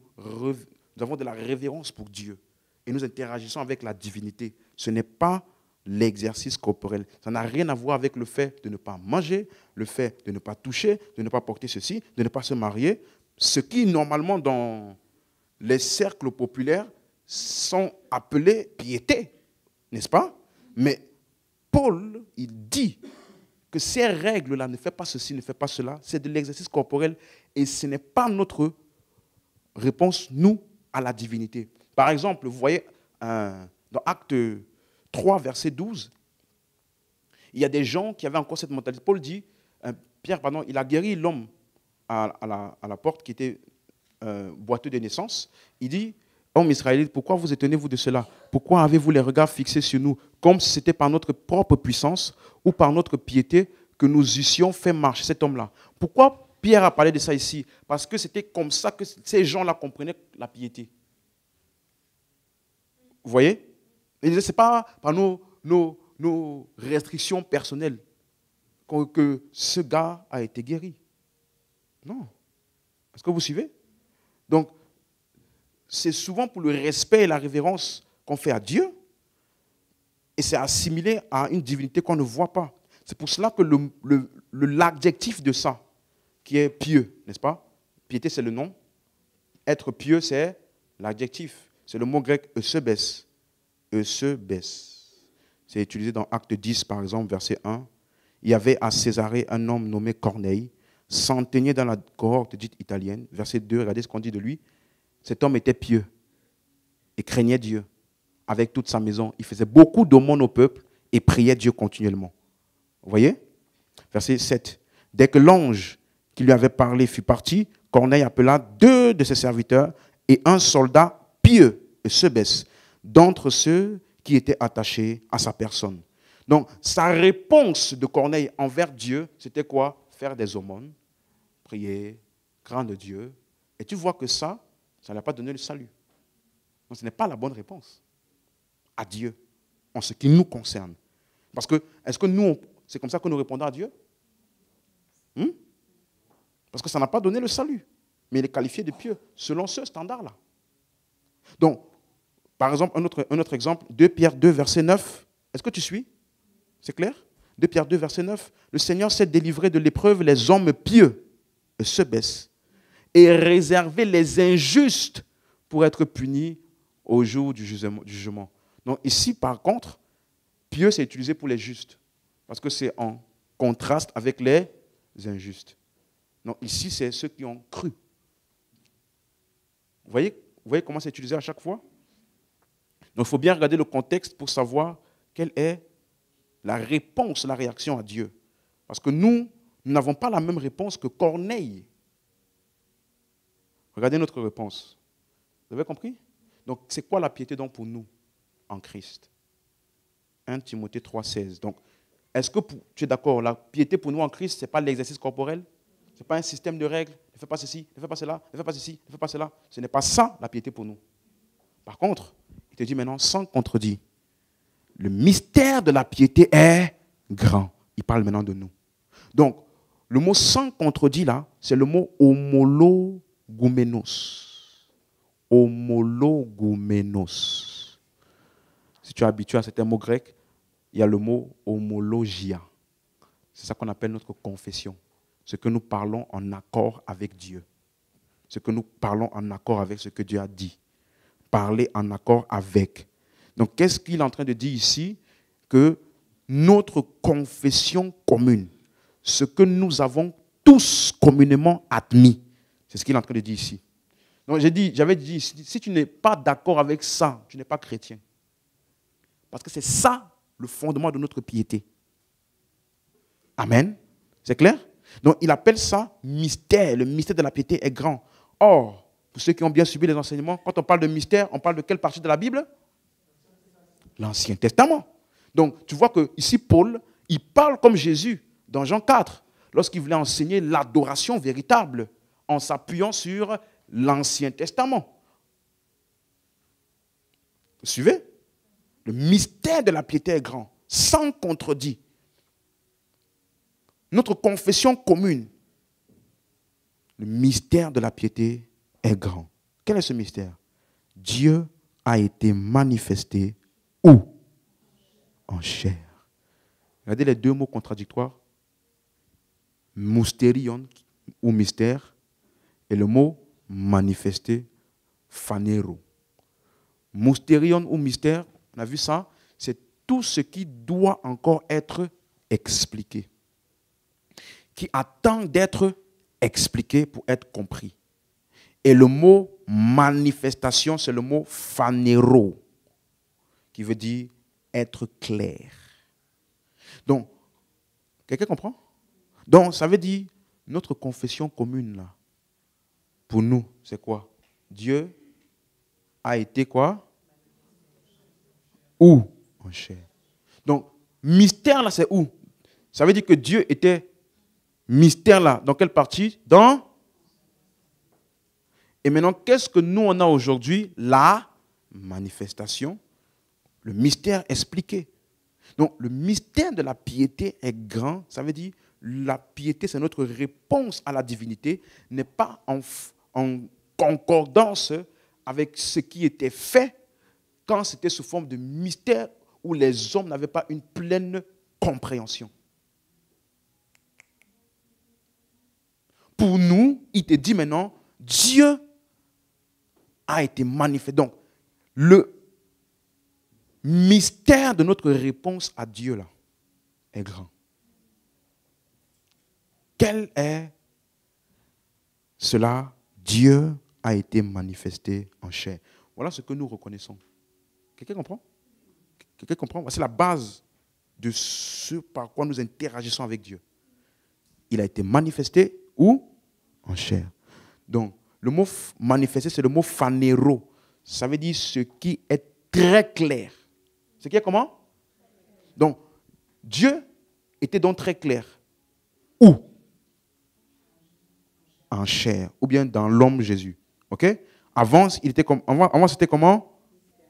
avons de la révérence pour Dieu et nous interagissons avec la divinité, ce n'est pas l'exercice corporel. Ça n'a rien à voir avec le fait de ne pas manger, le fait de ne pas toucher, de ne pas porter ceci, de ne pas se marier. Ce qui, normalement, dans les cercles populaires, sont appelés piété, n'est-ce pas? Mais Paul, il dit que ces règles-là, ne fais pas ceci, ne fais pas cela, c'est de l'exercice corporel et ce n'est pas notre réponse, nous, à la divinité. Par exemple, vous voyez, dans Acte 3, verset 12, il y a des gens qui avaient encore cette mentalité. Paul dit, Pierre, il a guéri l'homme à la porte qui était boiteux de naissance. Il dit, homme israélite, pourquoi vous étonnez-vous de cela? Pourquoi avez-vous les regards fixés sur nous, comme si c'était par notre propre puissance ou par notre piété que nous eussions fait marcher cet homme-là? Pourquoi Pierre a parlé de ça ici? Parce que c'était comme ça que ces gens-là comprenaient la piété. Vous voyez? Ce n'est pas par nos restrictions personnelles que ce gars a été guéri. Non. Est-ce que vous suivez? Donc, c'est souvent pour le respect et la révérence qu'on fait à Dieu, et c'est assimilé à une divinité qu'on ne voit pas. C'est pour cela que l'adjectif de ça, qui est pieux, n'est-ce pas? Piété, c'est le nom. Être pieux, c'est l'adjectif. C'est le mot grec eusebes. Eusebes. C'est utilisé dans Acte 10, par exemple, verset 1. Il y avait à Césarée un homme nommé Corneille, centenier dans la cohorte dite italienne. Verset 2, regardez ce qu'on dit de lui. Cet homme était pieux et craignait Dieu avec toute sa maison. Il faisait beaucoup d'aumônes au peuple et priait Dieu continuellement. Vous voyez? Verset 7. Dès que l'ange qui lui avait parlé fut parti, Corneille appela 2 de ses serviteurs et un soldat pieux et se baisse d'entre ceux qui étaient attachés à sa personne. Donc, sa réponse de Corneille envers Dieu, c'était quoi? Faire des aumônes, prier, craindre Dieu. Et tu vois que ça ne l'a pas donné le salut. Donc, ce n'est pas la bonne réponse à Dieu en ce qui nous concerne. Parce que, est-ce que nous, c'est comme ça que nous répondons à Dieu? Parce que ça n'a pas donné le salut. Mais il est qualifié de pieux selon ce standard-là. Donc, par exemple, un autre exemple, 2 Pierre 2, verset 9. Est-ce que tu suis? C'est clair? 2 Pierre 2, verset 9. Le Seigneur sait délivrer de l'épreuve les hommes pieux et se baissent et réserver les injustes pour être punis au jour du jugement. Donc ici, par contre, pieux, c'est utilisé pour les justes parce que c'est en contraste avec les injustes. Donc ici, c'est ceux qui ont cru. Vous voyez comment c'est utilisé à chaque fois? Donc il faut bien regarder le contexte pour savoir quelle est la réponse, la réaction à Dieu. Parce que nous n'avons pas la même réponse que Corneille. Regardez notre réponse. Vous avez compris? Donc, c'est quoi la piété donc pour nous en Christ? 1 Timothée 3,16. Donc, est-ce que tu es d'accord? La piété pour nous en Christ, ce n'est pas l'exercice corporel? Ce n'est pas un système de règles? Ne fais pas ceci, ne fais pas cela, ne fais pas ceci, ne fais pas cela. Ce n'est pas ça la piété pour nous. Par contre, il te dit maintenant, sans contredit, le mystère de la piété est grand. Il parle maintenant de nous. Donc, le mot sans contredit là, c'est le mot homologoumenos. Homologoumenos. Si tu es habitué à certains mots grecs, il y a le mot homologia. C'est ça qu'on appelle notre confession. Ce que nous parlons en accord avec Dieu. Ce que nous parlons en accord avec ce que Dieu a dit. Parler en accord avec. Donc, qu'est-ce qu'il est en train de dire ici? Que notre confession commune, ce que nous avons tous communément admis, c'est ce qu'il est en train de dire ici. Donc, j'avais dit, si tu n'es pas d'accord avec ça, tu n'es pas chrétien. Parce que c'est ça le fondement de notre piété. Amen. C'est clair? Donc, il appelle ça mystère. Le mystère de la piété est grand. Or, pour ceux qui ont bien suivi les enseignements, quand on parle de mystère, on parle de quelle partie de la Bible? L'Ancien Testament. Donc, tu vois que ici, Paul, il parle comme Jésus dans Jean 4, lorsqu'il voulait enseigner l'adoration véritable en s'appuyant sur l'Ancien Testament. Vous suivez? Le mystère de la piété est grand, sans contredit. Notre confession commune, le mystère de la piété est grand. Quel est ce mystère? Dieu a été manifesté où? En chair. Regardez les deux mots contradictoires. Mousterion ou mystère et le mot manifesté, phanero. Mousterion ou mystère, on a vu ça, c'est tout ce qui doit encore être expliqué, qui attend d'être expliqué pour être compris. Et le mot manifestation, c'est le mot phanero, qui veut dire être clair. Donc, quelqu'un comprend? Donc, ça veut dire, notre confession commune, là, pour nous, c'est quoi? Dieu a été quoi? Où? En chair. Donc, mystère, là, c'est où? Ça veut dire que Dieu était mystère, là, dans quelle partie? Dans... Et maintenant, qu'est-ce que nous, on a aujourd'hui? La manifestation, le mystère expliqué. Donc, le mystère de la piété est grand. Ça veut dire, la piété, c'est notre réponse à la divinité, n'est pas en concordance avec ce qui était fait quand c'était sous forme de mystère où les hommes n'avaient pas une pleine compréhension. Pour nous, il te dit maintenant, Dieu a été manifesté. Donc, mystère de notre réponse à Dieu là est grand. Quel est cela? Dieu a été manifesté en chair. Voilà ce que nous reconnaissons. Quelqu'un comprend? Quelqu'un comprend? C'est la base de ce par quoi nous interagissons avec Dieu. Il a été manifesté où? En chair. Donc, le mot manifesté, c'est le mot phanéro. Ça veut dire ce qui est très clair. Ce qui est comment? Donc, Dieu était donc très clair. Où? En chair, ou bien dans l'homme Jésus. Ok? Avant, c'était comment?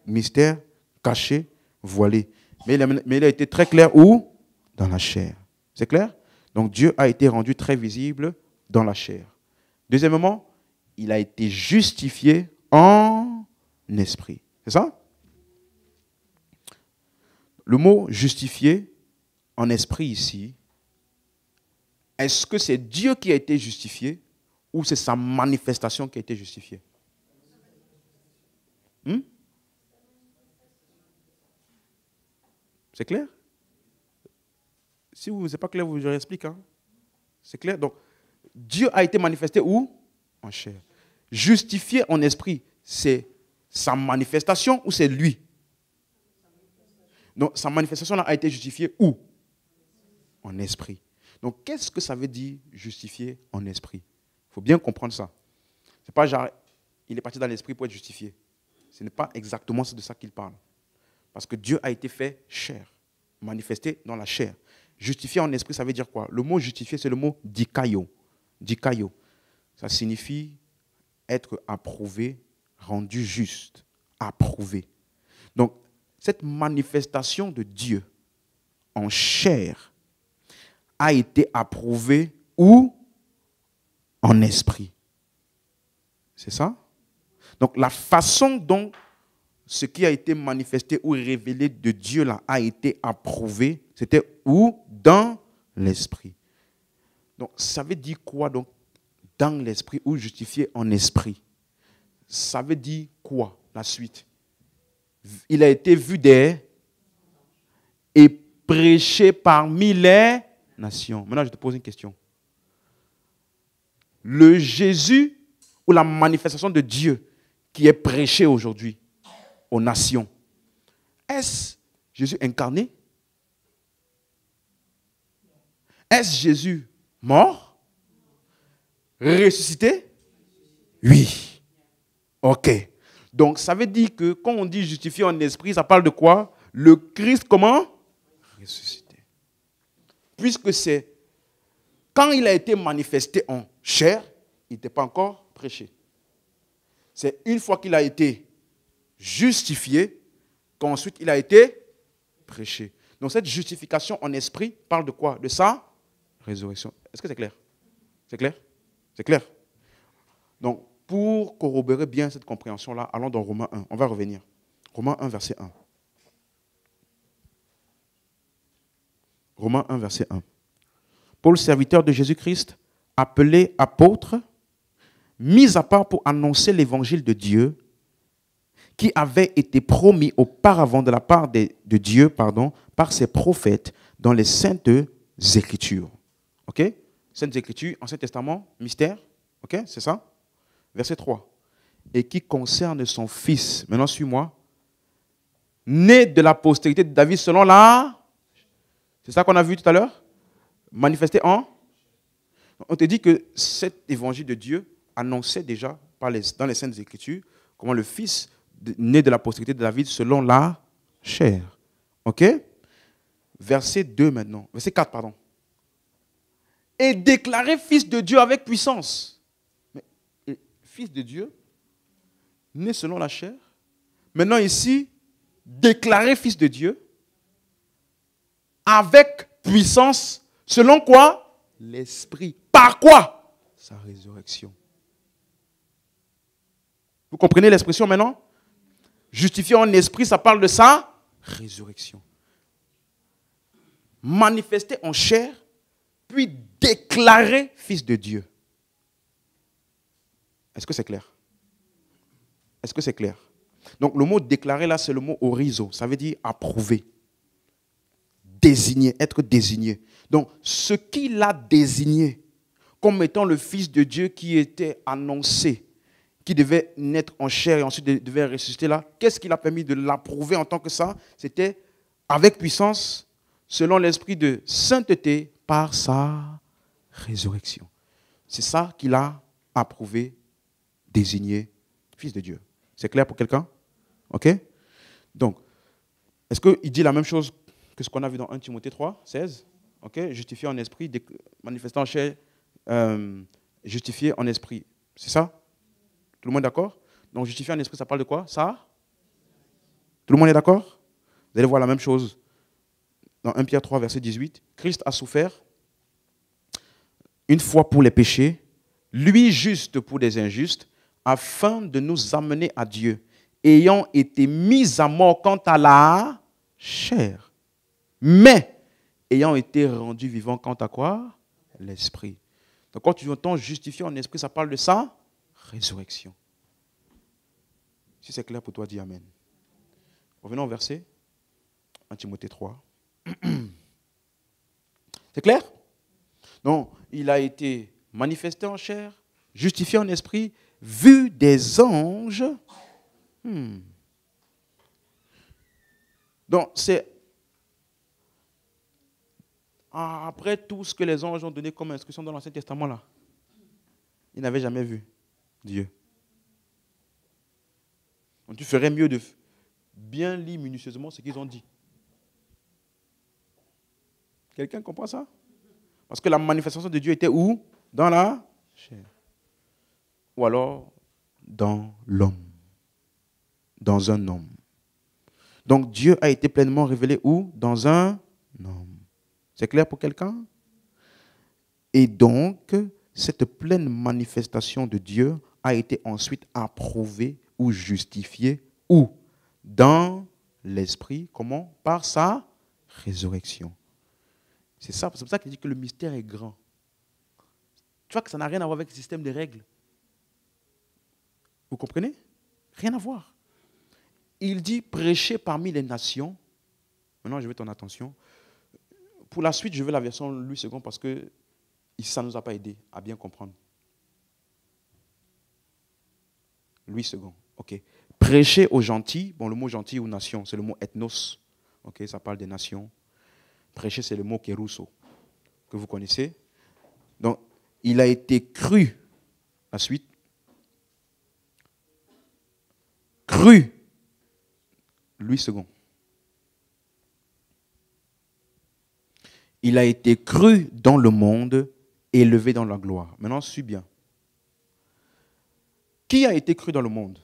Mystère, caché, voilé. Mais il a été très clair où? Dans la chair. C'est clair? Donc Dieu a été rendu très visible dans la chair. Deuxièmement, il a été justifié en esprit. C'est ça? Le mot justifié en esprit ici, est-ce que c'est Dieu qui a été justifié ou c'est sa manifestation qui a été justifiée? C'est clair? Si vous n'êtes pas clair, je vous explique. Hein? C'est clair? Donc, Dieu a été manifesté où? En chair. Justifié en esprit, c'est sa manifestation ou c'est lui? Donc, sa manifestation a été justifiée où? En esprit. Donc, qu'est-ce que ça veut dire justifié en esprit? Il faut bien comprendre ça. Ce n'est pas genre, il est parti dans l'esprit pour être justifié. Ce n'est pas exactement de ça qu'il parle. Parce que Dieu a été fait chair, manifesté dans la chair. Justifié en esprit, ça veut dire quoi? Le mot justifié, c'est le mot dikaio. Dikaio. Ça signifie être approuvé, rendu juste, approuvé. Donc, cette manifestation de Dieu en chair a été approuvée où? En esprit. C'est ça? Donc, la façon dont ce qui a été manifesté ou révélé de Dieu là a été approuvé, c'était où? Dans l'esprit. Donc, ça veut dire quoi donc dans l'esprit ou justifié en esprit? Ça veut dire quoi la suite? Il a été vu des et prêché parmi les nations. Maintenant, je te pose une question. Le Jésus ou la manifestation de Dieu qui est prêché aujourd'hui aux nations, est-ce Jésus incarné? Est-ce Jésus mort? Ressuscité? Oui. Ok. Donc, ça veut dire que quand on dit justifié en esprit, ça parle de quoi? Le Christ comment? Ressuscité. Puisque c'est quand il a été manifesté en chair, il n'était pas encore prêché. C'est une fois qu'il a été justifié qu'ensuite il a été prêché. Donc cette justification en esprit parle de quoi? De sa résurrection. Est-ce que c'est clair? C'est clair? C'est clair? Donc, pour corroborer bien cette compréhension-là, allons dans Romains 1. On va revenir. Romains 1, verset 1. Romains 1, verset 1. Paul, serviteur de Jésus-Christ, appelé apôtre, mis à part pour annoncer l'évangile de Dieu, qui avait été promis auparavant de la part de Dieu, par ses prophètes dans les saintes Écritures. Ok? Saintes Écritures, Ancien Testament, mystère. Ok? C'est ça? Verset 3. Et qui concerne son fils, maintenant suis-moi, né de la postérité de David selon la... C'est ça qu'on a vu tout à l'heure? Manifesté en... On te dit que cet évangile de Dieu annonçait déjà dans les Saintes Écritures comment le fils né de la postérité de David selon la chair. Ok? Verset 2 maintenant. Verset 4, pardon. Et déclaré fils de Dieu avec puissance. Mais, fils de Dieu, né selon la chair. Maintenant ici, déclaré fils de Dieu avec puissance. Selon quoi? L'esprit. Par quoi? Sa résurrection. Vous comprenez l'expression maintenant? Justifié en esprit, ça parle de sa résurrection. Manifesté en chair, puis déclaré fils de Dieu. Est-ce que c'est clair? Est-ce que c'est clair? Donc le mot déclarer là, c'est le mot orizo. Ça veut dire approuver, désigner, être désigné. Donc ce qu'il a désigné comme étant le Fils de Dieu qui était annoncé, qui devait naître en chair et ensuite devait ressusciter là, qu'est-ce qui l'a permis de l'approuver en tant que ça? C'était avec puissance, selon l'esprit de sainteté, par sa résurrection. C'est ça qu'il a approuvé, désigné, Fils de Dieu. C'est clair pour quelqu'un? OK? Donc, est-ce qu'il dit la même chose que ce qu'on a vu dans 1 Timothée 3, 16? OK? Justifié en esprit, manifestant en chair, justifié en esprit. C'est ça? Tout le monde est d'accord? Donc, justifié en esprit, ça parle de quoi? Ça? Tout le monde est d'accord? Vous allez voir la même chose dans 1 Pierre 3, verset 18. Christ a souffert une fois pour les péchés, lui juste pour les injustes, afin de nous amener à Dieu, ayant été mis à mort quant à la chair, mais ayant été rendu vivant quant à quoi? L'esprit. Donc quand tu entends justifier en esprit, ça parle de ça? Résurrection. Si c'est clair pour toi, dis Amen. Revenons au verset 1 Timothée 3. C'est clair? Donc, il a été manifesté en chair, justifié en esprit, vu des anges. Donc, c'est après tout ce que les anges ont donné comme instruction dans l'Ancien Testament, là. Ils n'avaient jamais vu Dieu. Donc, tu ferais mieux de bien lire minutieusement ce qu'ils ont dit. Quelqu'un comprend ça? Parce que la manifestation de Dieu était où? Dans la chair. Ou alors dans l'homme. Dans un homme. Donc Dieu a été pleinement révélé où? Dans un homme. C'est clair pour quelqu'un? Et donc, cette pleine manifestation de Dieu a été ensuite approuvée ou justifiée où? Dans l'esprit. Comment? Par sa résurrection. C'est ça, c'est pour ça qu'il dit que le mystère est grand. Tu vois que ça n'a rien à voir avec le système de règles. Vous comprenez? Rien à voir. Il dit prêcher parmi les nations. Maintenant, je veux ton attention. Pour la suite, je veux la version Louis II parce que ça ne nous a pas aidé à bien comprendre. Louis II, ok. Prêcher aux gentils. Bon, le mot gentil ou nation, c'est le mot ethnos. Ok, ça parle des nations. Prêcher, c'est le mot kérousso, que vous connaissez. Donc, il a été cru. La suite. Cru. Louis II. Il a été cru dans le monde, élevé dans la gloire. Maintenant, suis bien. Qui a été cru dans le monde?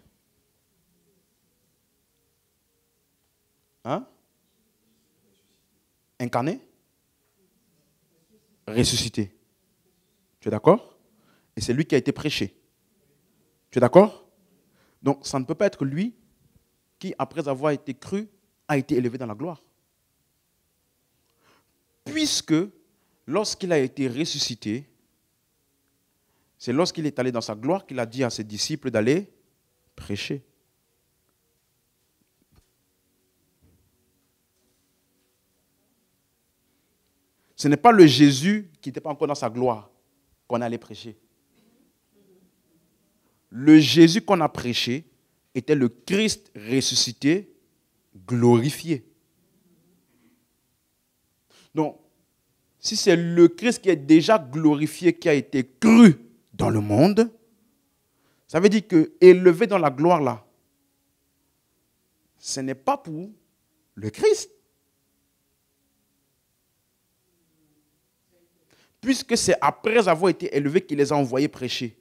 Hein? Incarné? Ressuscité. Tu es d'accord? Et c'est lui qui a été prêché. Tu es d'accord? Donc, ça ne peut pas être lui qui, après avoir été cru, a été élevé dans la gloire. Puisque, lorsqu'il a été ressuscité, c'est lorsqu'il est allé dans sa gloire qu'il a dit à ses disciples d'aller prêcher. Ce n'est pas le Jésus qui n'était pas encore dans sa gloire qu'on allait prêcher. Le Jésus qu'on a prêché était le Christ ressuscité, glorifié. Donc, si c'est le Christ qui est déjà glorifié, qui a été cru dans le monde, ça veut dire que élevé dans la gloire là, ce n'est pas pour le Christ. Puisque c'est après avoir été élevé qu'il les a envoyés prêcher.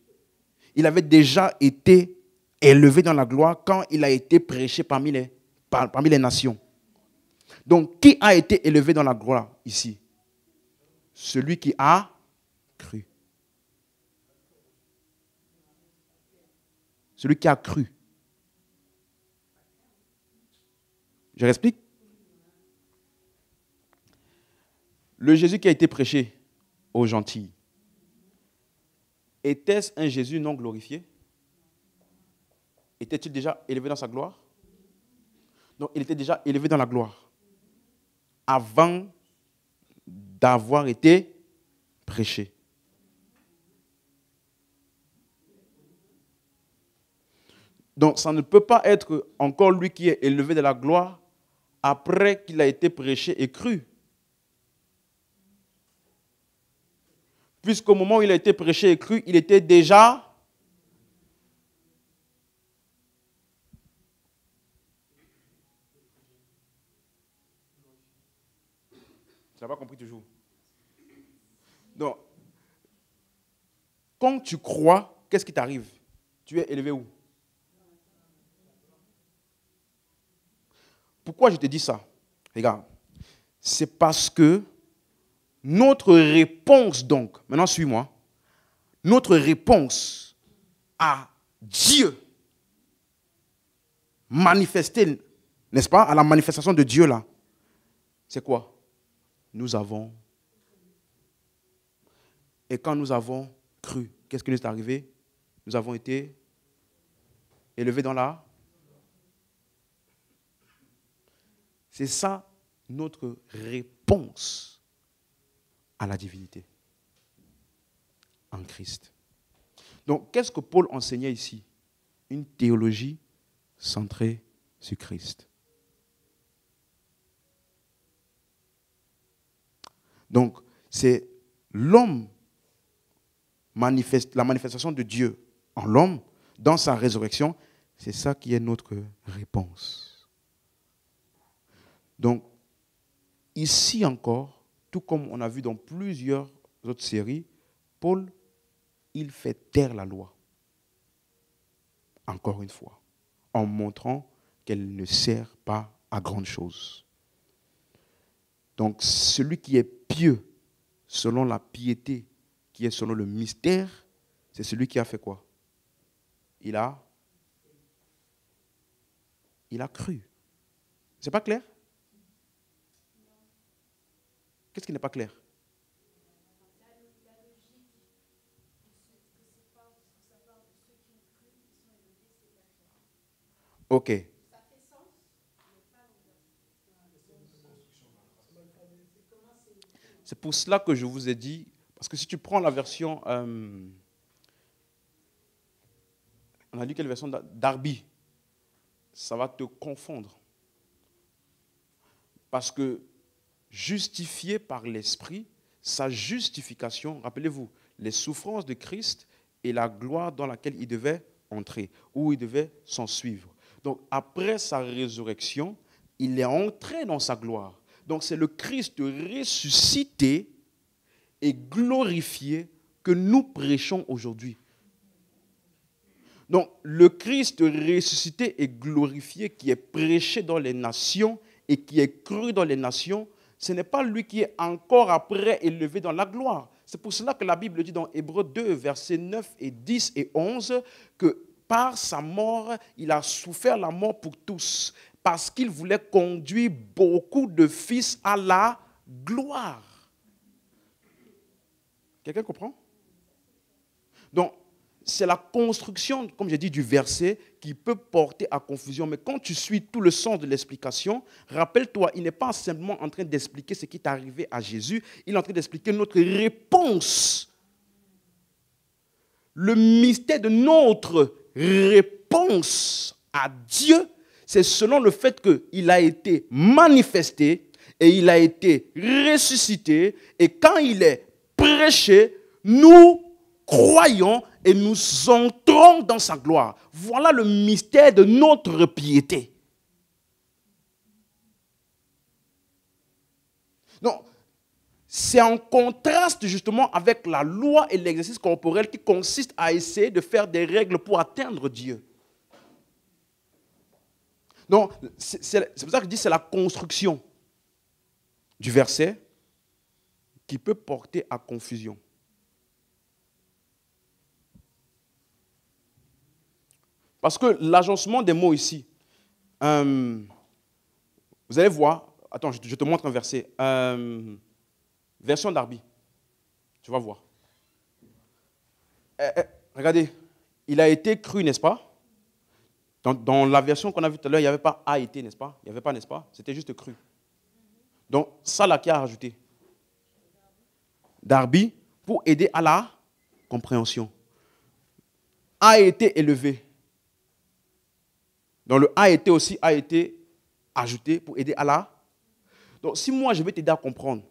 Il avait déjà été élevé dans la gloire quand il a été prêché parmi les nations. Donc, qui a été élevé dans la gloire ici? Celui qui a cru. Celui qui a cru. Je réexplique. Le Jésus qui a été prêché aux gentils, était-ce un Jésus non glorifié? Était-il déjà élevé dans sa gloire? Donc, il était déjà élevé dans la gloire avant d'avoir été prêché. Donc, ça ne peut pas être encore lui qui est élevé de la gloire après qu'il a été prêché et cru. Puisqu'au moment où il a été prêché et cru, il était déjà... Tu n'as pas compris toujours. Donc, quand tu crois, qu'est-ce qui t'arrive? Tu es élevé où? Pourquoi je te dis ça? Regarde, c'est parce que notre réponse, donc, maintenant suis-moi, notre réponse à Dieu manifesté, n'est-ce pas, à la manifestation de Dieu là, c'est quoi? Nous avons. Et quand nous avons cru, qu'est-ce qui nous est arrivé? Nous avons été élevés dans la. C'est ça notre réponse à la divinité en Christ. Donc, qu'est-ce que Paul enseignait ici? Une théologie centrée sur Christ. Donc, c'est l'homme, la manifestation de Dieu en l'homme, dans sa résurrection, c'est ça qui est notre réponse. Donc, ici encore, tout comme on a vu dans plusieurs autres séries, Paul, il fait taire la loi. Encore une fois, en montrant qu'elle ne sert pas à grande chose. Donc, celui qui est pieux, selon la piété, qui est selon le mystère, c'est celui qui a fait quoi? Il a cru. C'est pas clair? Qu'est-ce qui n'est pas clair? Ok. C'est pour cela que je vous ai dit, parce que si tu prends la version, on a dit quelle version d'Arby, ça va te confondre. Parce que justifié par l'Esprit, sa justification, rappelez-vous, les souffrances de Christ et la gloire dans laquelle il devait entrer, où il devait s'en suivre. Donc après sa résurrection, il est entré dans sa gloire. Donc c'est le Christ ressuscité et glorifié que nous prêchons aujourd'hui. Donc le Christ ressuscité et glorifié qui est prêché dans les nations et qui est cru dans les nations, ce n'est pas lui qui est encore après élevé dans la gloire. C'est pour cela que la Bible dit dans Hébreux 2, versets 9 et 10 et 11, que par sa mort, il a souffert la mort pour tous, parce qu'il voulait conduire beaucoup de fils à la gloire. Quelqu'un comprend? Donc, c'est la construction, comme j'ai dit, du verset qui peut porter à confusion. Mais quand tu suis tout le sens de l'explication, rappelle-toi, il n'est pas simplement en train d'expliquer ce qui est arrivé à Jésus, il est en train d'expliquer notre réponse. Le mystère de notre réponse à Dieu, c'est selon le fait qu'il a été manifesté et il a été ressuscité. Et quand il est prêché, nous croyons et nous entrons dans sa gloire. Voilà le mystère de notre piété. Donc, c'est en contraste justement avec la loi et l'exercice corporel qui consiste à essayer de faire des règles pour atteindre Dieu. Donc, c'est pour ça que je dis que c'est la construction du verset qui peut porter à confusion. Parce que l'agencement des mots ici, vous allez voir, attends, je te montre un verset, version Darby, tu vas voir. Regardez, il a été cru, n'est-ce pas? Dans la version qu'on a vue tout à l'heure, il n'y avait pas a été, n'est-ce pas? Il n'y avait pas, n'est-ce pas? C'était juste cru. Donc, ça là qui a rajouté. Darby, pour aider à la compréhension. A été élevé. Donc, le a été aussi a été ajouté pour aider à la. Donc, si moi, je vais t'aider à comprendre,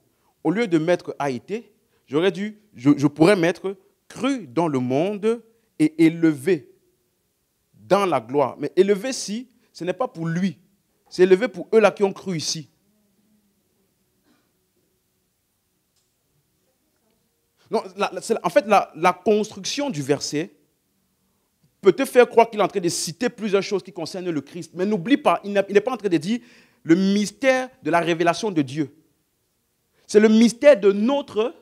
au lieu de mettre a été, je pourrais mettre cru dans le monde et élevé dans la gloire. Mais élevé, si, ce n'est pas pour lui. C'est élevé pour eux là qui ont cru ici. Non, en fait, la construction du verset peut te faire croire qu'il est en train de citer plusieurs choses qui concernent le Christ. Mais n'oublie pas, il n'est pas en train de dire le mystère de la révélation de Dieu. C'est le mystère de notre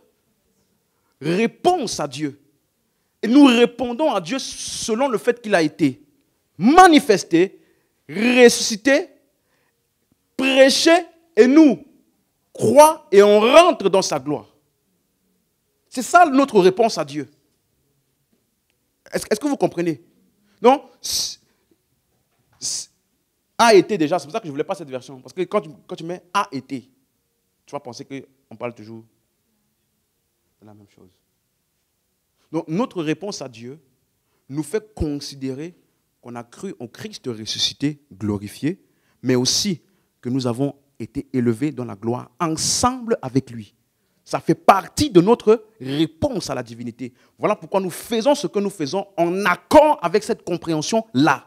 réponse à Dieu. Et nous répondons à Dieu selon le fait qu'il a été manifesté, ressuscité, prêché, et nous croyons et on rentre dans sa gloire. C'est ça notre réponse à Dieu. Est-ce que vous comprenez? Non? A été déjà, c'est pour ça que je ne voulais pas cette version. Parce que quand tu mets a été, tu vas penser qu'on parle toujours de la même chose. Donc notre réponse à Dieu nous fait considérer qu'on a cru au Christ ressuscité, glorifié, mais aussi que nous avons été élevés dans la gloire ensemble avec lui. Ça fait partie de notre réponse à la divinité. Voilà pourquoi nous faisons ce que nous faisons en accord avec cette compréhension-là.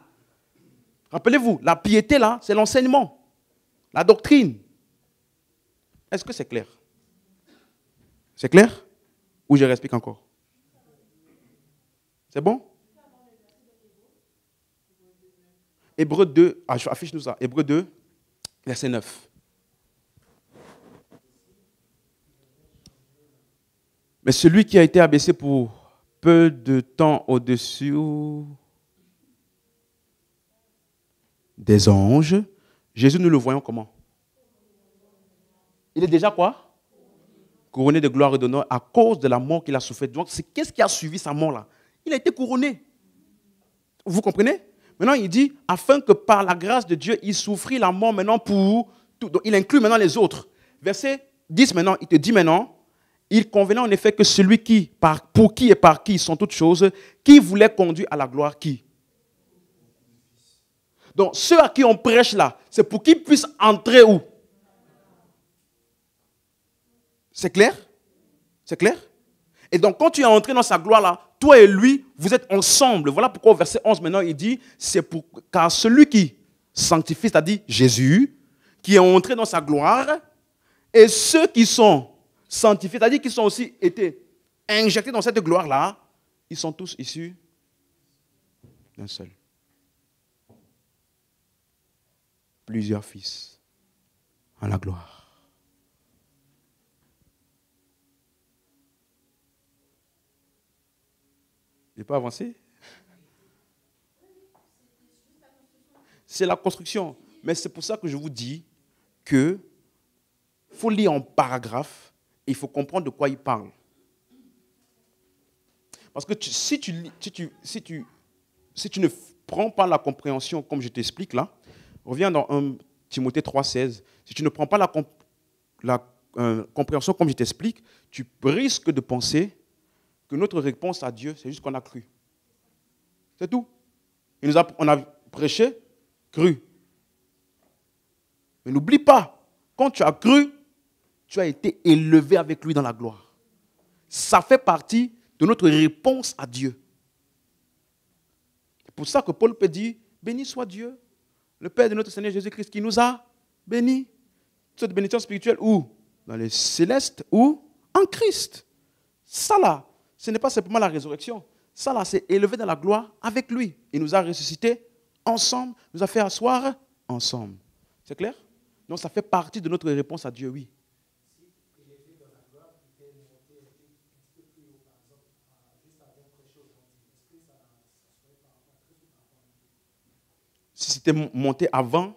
Rappelez-vous, la piété, là, c'est l'enseignement, la doctrine. Est-ce que c'est clair? C'est clair? Ou je réexplique encore? C'est bon? Hébreux 2, affiche-nous ça. Hébreux 2, verset 9. Mais celui qui a été abaissé pour peu de temps au-dessus des anges, Jésus, nous le voyons comment? Il est déjà quoi? Couronné de gloire et d'honneur à cause de la mort qu'il a souffert. Donc, qu'est-ce qui a suivi sa mort là? Il a été couronné. Vous comprenez? Maintenant, il dit, afin que par la grâce de Dieu, il souffrit la mort maintenant pour tout. Donc, il inclut maintenant les autres. Verset 10 maintenant, il te dit maintenant, il convenait en effet que celui qui, pour qui et par qui sont toutes choses, qui voulait conduire à la gloire, qui? Donc, ceux à qui on prêche là, c'est pour qu'ils puissent entrer où? C'est clair? C'est clair? Et donc, quand tu es entré dans sa gloire là, toi et lui, vous êtes ensemble. Voilà pourquoi au verset 11 maintenant, il dit, car celui qui sanctifie, c'est-à-dire Jésus, qui est entré dans sa gloire, et ceux qui sont sanctifiés, c'est-à-dire qui sont aussi été injectés dans cette gloire-là, ils sont tous issus d'un seul. Plusieurs fils à la gloire. Je n'ai pas avancé? C'est la construction. Mais c'est pour ça que je vous dis que faut lire en paragraphe et il faut comprendre de quoi il parle. Parce que si tu ne prends pas la compréhension comme je t'explique là, reviens dans 1 Timothée 3,16. Si tu ne prends pas la compréhension comme je t'explique, tu risques de penser que notre réponse à Dieu, c'est juste qu'on a cru. C'est tout. On a prêché, cru. Mais n'oublie pas, quand tu as cru, tu as été élevé avec lui dans la gloire. Ça fait partie de notre réponse à Dieu. C'est pour ça que Paul peut dire, béni soit Dieu, le Père de notre Seigneur Jésus-Christ, qui nous a bénis. Cette bénédiction spirituelle, où? Dans les célestes ou en Christ. Ça là, ce n'est pas simplement la résurrection. Ça là, c'est élevé dans la gloire avec lui. Il nous a ressuscités ensemble, nous a fait asseoir ensemble. C'est clair? Donc ça fait partie de notre réponse à Dieu, oui. Si c'était monté avant,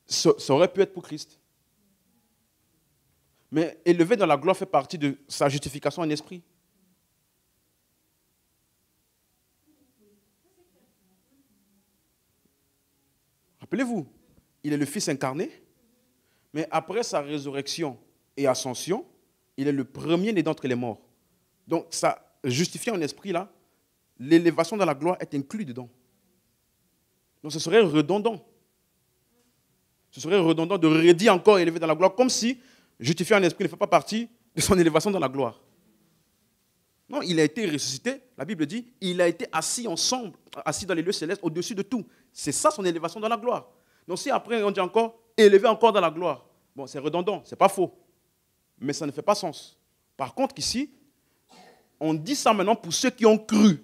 ça aurait pu être pour Christ. Mais élevé dans la gloire fait partie de sa justification en esprit. Rappelez-vous, il est le Fils incarné, mais après sa résurrection et ascension, il est le premier-né d'entre les morts. Donc, ça justifie en esprit, là, l'élévation dans la gloire est inclue dedans. Donc, ce serait redondant. Ce serait redondant de redire encore élevé dans la gloire, comme si justifié en esprit ne fait pas partie de son élévation dans la gloire. Non, il a été ressuscité, la Bible dit, il a été assis ensemble, assis dans les lieux célestes, au-dessus de tout. C'est ça son élévation dans la gloire. Donc si après on dit encore, élevé encore dans la gloire, bon, c'est redondant, c'est pas faux, mais ça ne fait pas sens. Par contre, ici, on dit ça maintenant pour ceux qui ont cru,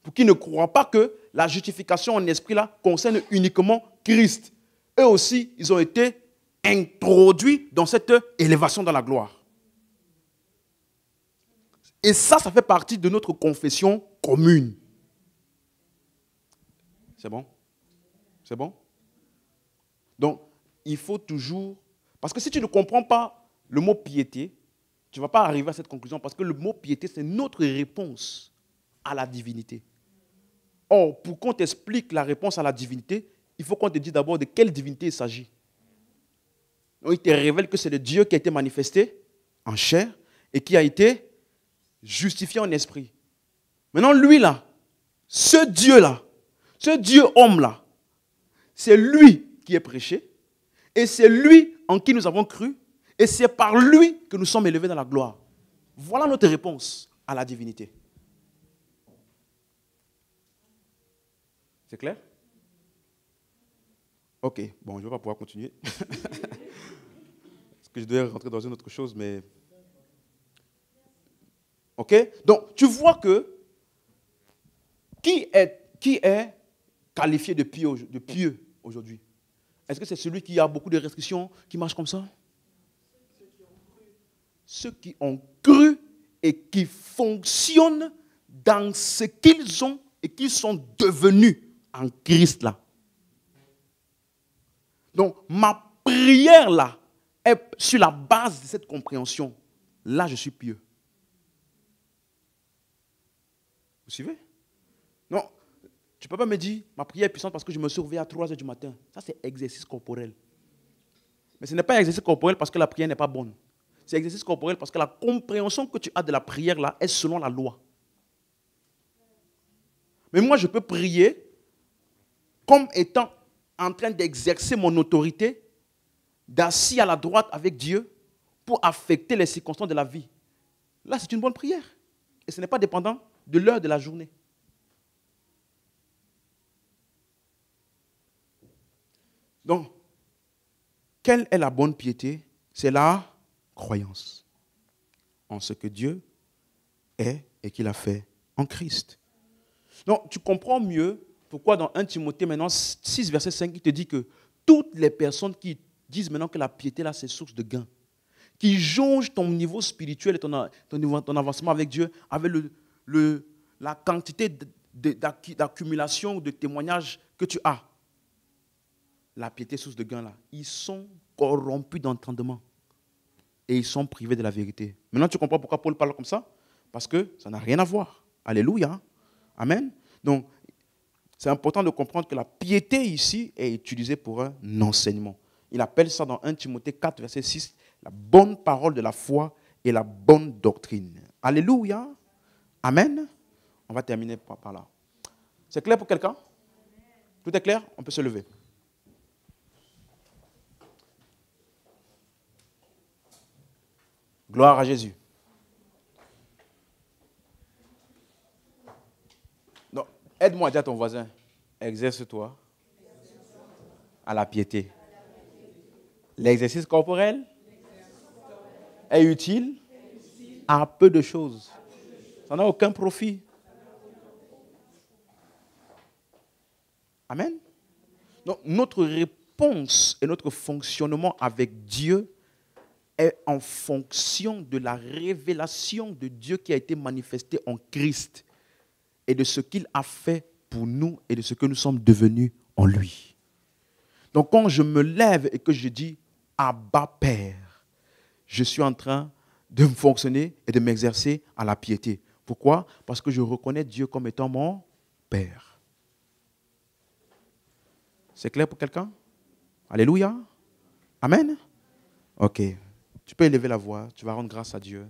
pour qui ne croient pas que la justification en esprit là concerne uniquement Christ. Eux aussi, ils ont été introduits dans cette élévation dans la gloire. Et ça fait partie de notre confession commune. C'est bon? C'est bon? Donc, il faut toujours... Parce que si tu ne comprends pas le mot piété, tu ne vas pas arriver à cette conclusion parce que le mot piété, c'est notre réponse à la divinité. Or, pour qu'on t'explique la réponse à la divinité, il faut qu'on te dise d'abord de quelle divinité il s'agit. Donc, il te révèle que c'est le Dieu qui a été manifesté en chair et qui a été justifié en esprit. Maintenant, lui là, ce Dieu-là, ce Dieu-homme-là, c'est lui qui est prêché et c'est lui en qui nous avons cru et c'est par lui que nous sommes élevés dans la gloire. Voilà notre réponse à la divinité. C'est clair? Ok, bon, je ne vais pas pouvoir continuer. Parce que je devais rentrer dans une autre chose, mais... Ok? Donc, tu vois que qui est qualifié de pieux aujourd'hui? Est-ce que c'est celui qui a beaucoup de restrictions, qui marche comme ça? Ceux qui ont cru et qui fonctionnent dans ce qu'ils ont et qu'ils sont devenus en Christ là. Donc, ma prière là est sur la base de cette compréhension. Là, je suis pieux. Vous suivez? Non, tu ne peux pas me dire, ma prière est puissante parce que je me suis réveillé à 3 heures du matin. Ça, c'est exercice corporel. Mais ce n'est pas un exercice corporel parce que la prière n'est pas bonne. C'est un exercice corporel parce que la compréhension que tu as de la prière là est selon la loi. Mais moi, je peux prier comme étant en train d'exercer mon autorité, d'assis à la droite avec Dieu pour affecter les circonstances de la vie. Là, c'est une bonne prière. Et ce n'est pas dépendant de l'heure de la journée. Donc, quelle est la bonne piété? C'est la croyance en ce que Dieu est et qu'il a fait en Christ. Donc, tu comprends mieux pourquoi dans 1 Timothée, maintenant 6, verset 5, il te dit que toutes les personnes qui disent maintenant que la piété, là, c'est source de gain, qui jongent ton niveau spirituel et ton avancement avec Dieu, avec la quantité d'accumulation, de témoignages que tu as. La piété, source de gain, là, ils sont corrompus d'entendement et ils sont privés de la vérité. Maintenant, tu comprends pourquoi Paul parle comme ça? Parce que ça n'a rien à voir. Alléluia. Amen. Donc, c'est important de comprendre que la piété ici est utilisée pour un enseignement. Il appelle ça dans 1 Timothée 4, verset 6, la bonne parole de la foi et la bonne doctrine. Alléluia. Amen. On va terminer par là. C'est clair pour quelqu'un? Tout est clair? On peut se lever. Gloire à Jésus. Donc, aide-moi à dire à ton voisin, exerce-toi à la piété. L'exercice corporel est utile à peu de choses. Ça n'a aucun profit. Amen. Donc, notre réponse et notre fonctionnement avec Dieu est en fonction de la révélation de Dieu qui a été manifestée en Christ et de ce qu'il a fait pour nous et de ce que nous sommes devenus en lui. Donc quand je me lève et que je dis « Abba Père », je suis en train de me fonctionner et de m'exercer à la piété. Pourquoi? Parce que je reconnais Dieu comme étant mon Père. C'est clair pour quelqu'un? Alléluia. Amen. Ok. Tu peux élever la voix. Tu vas rendre grâce à Dieu.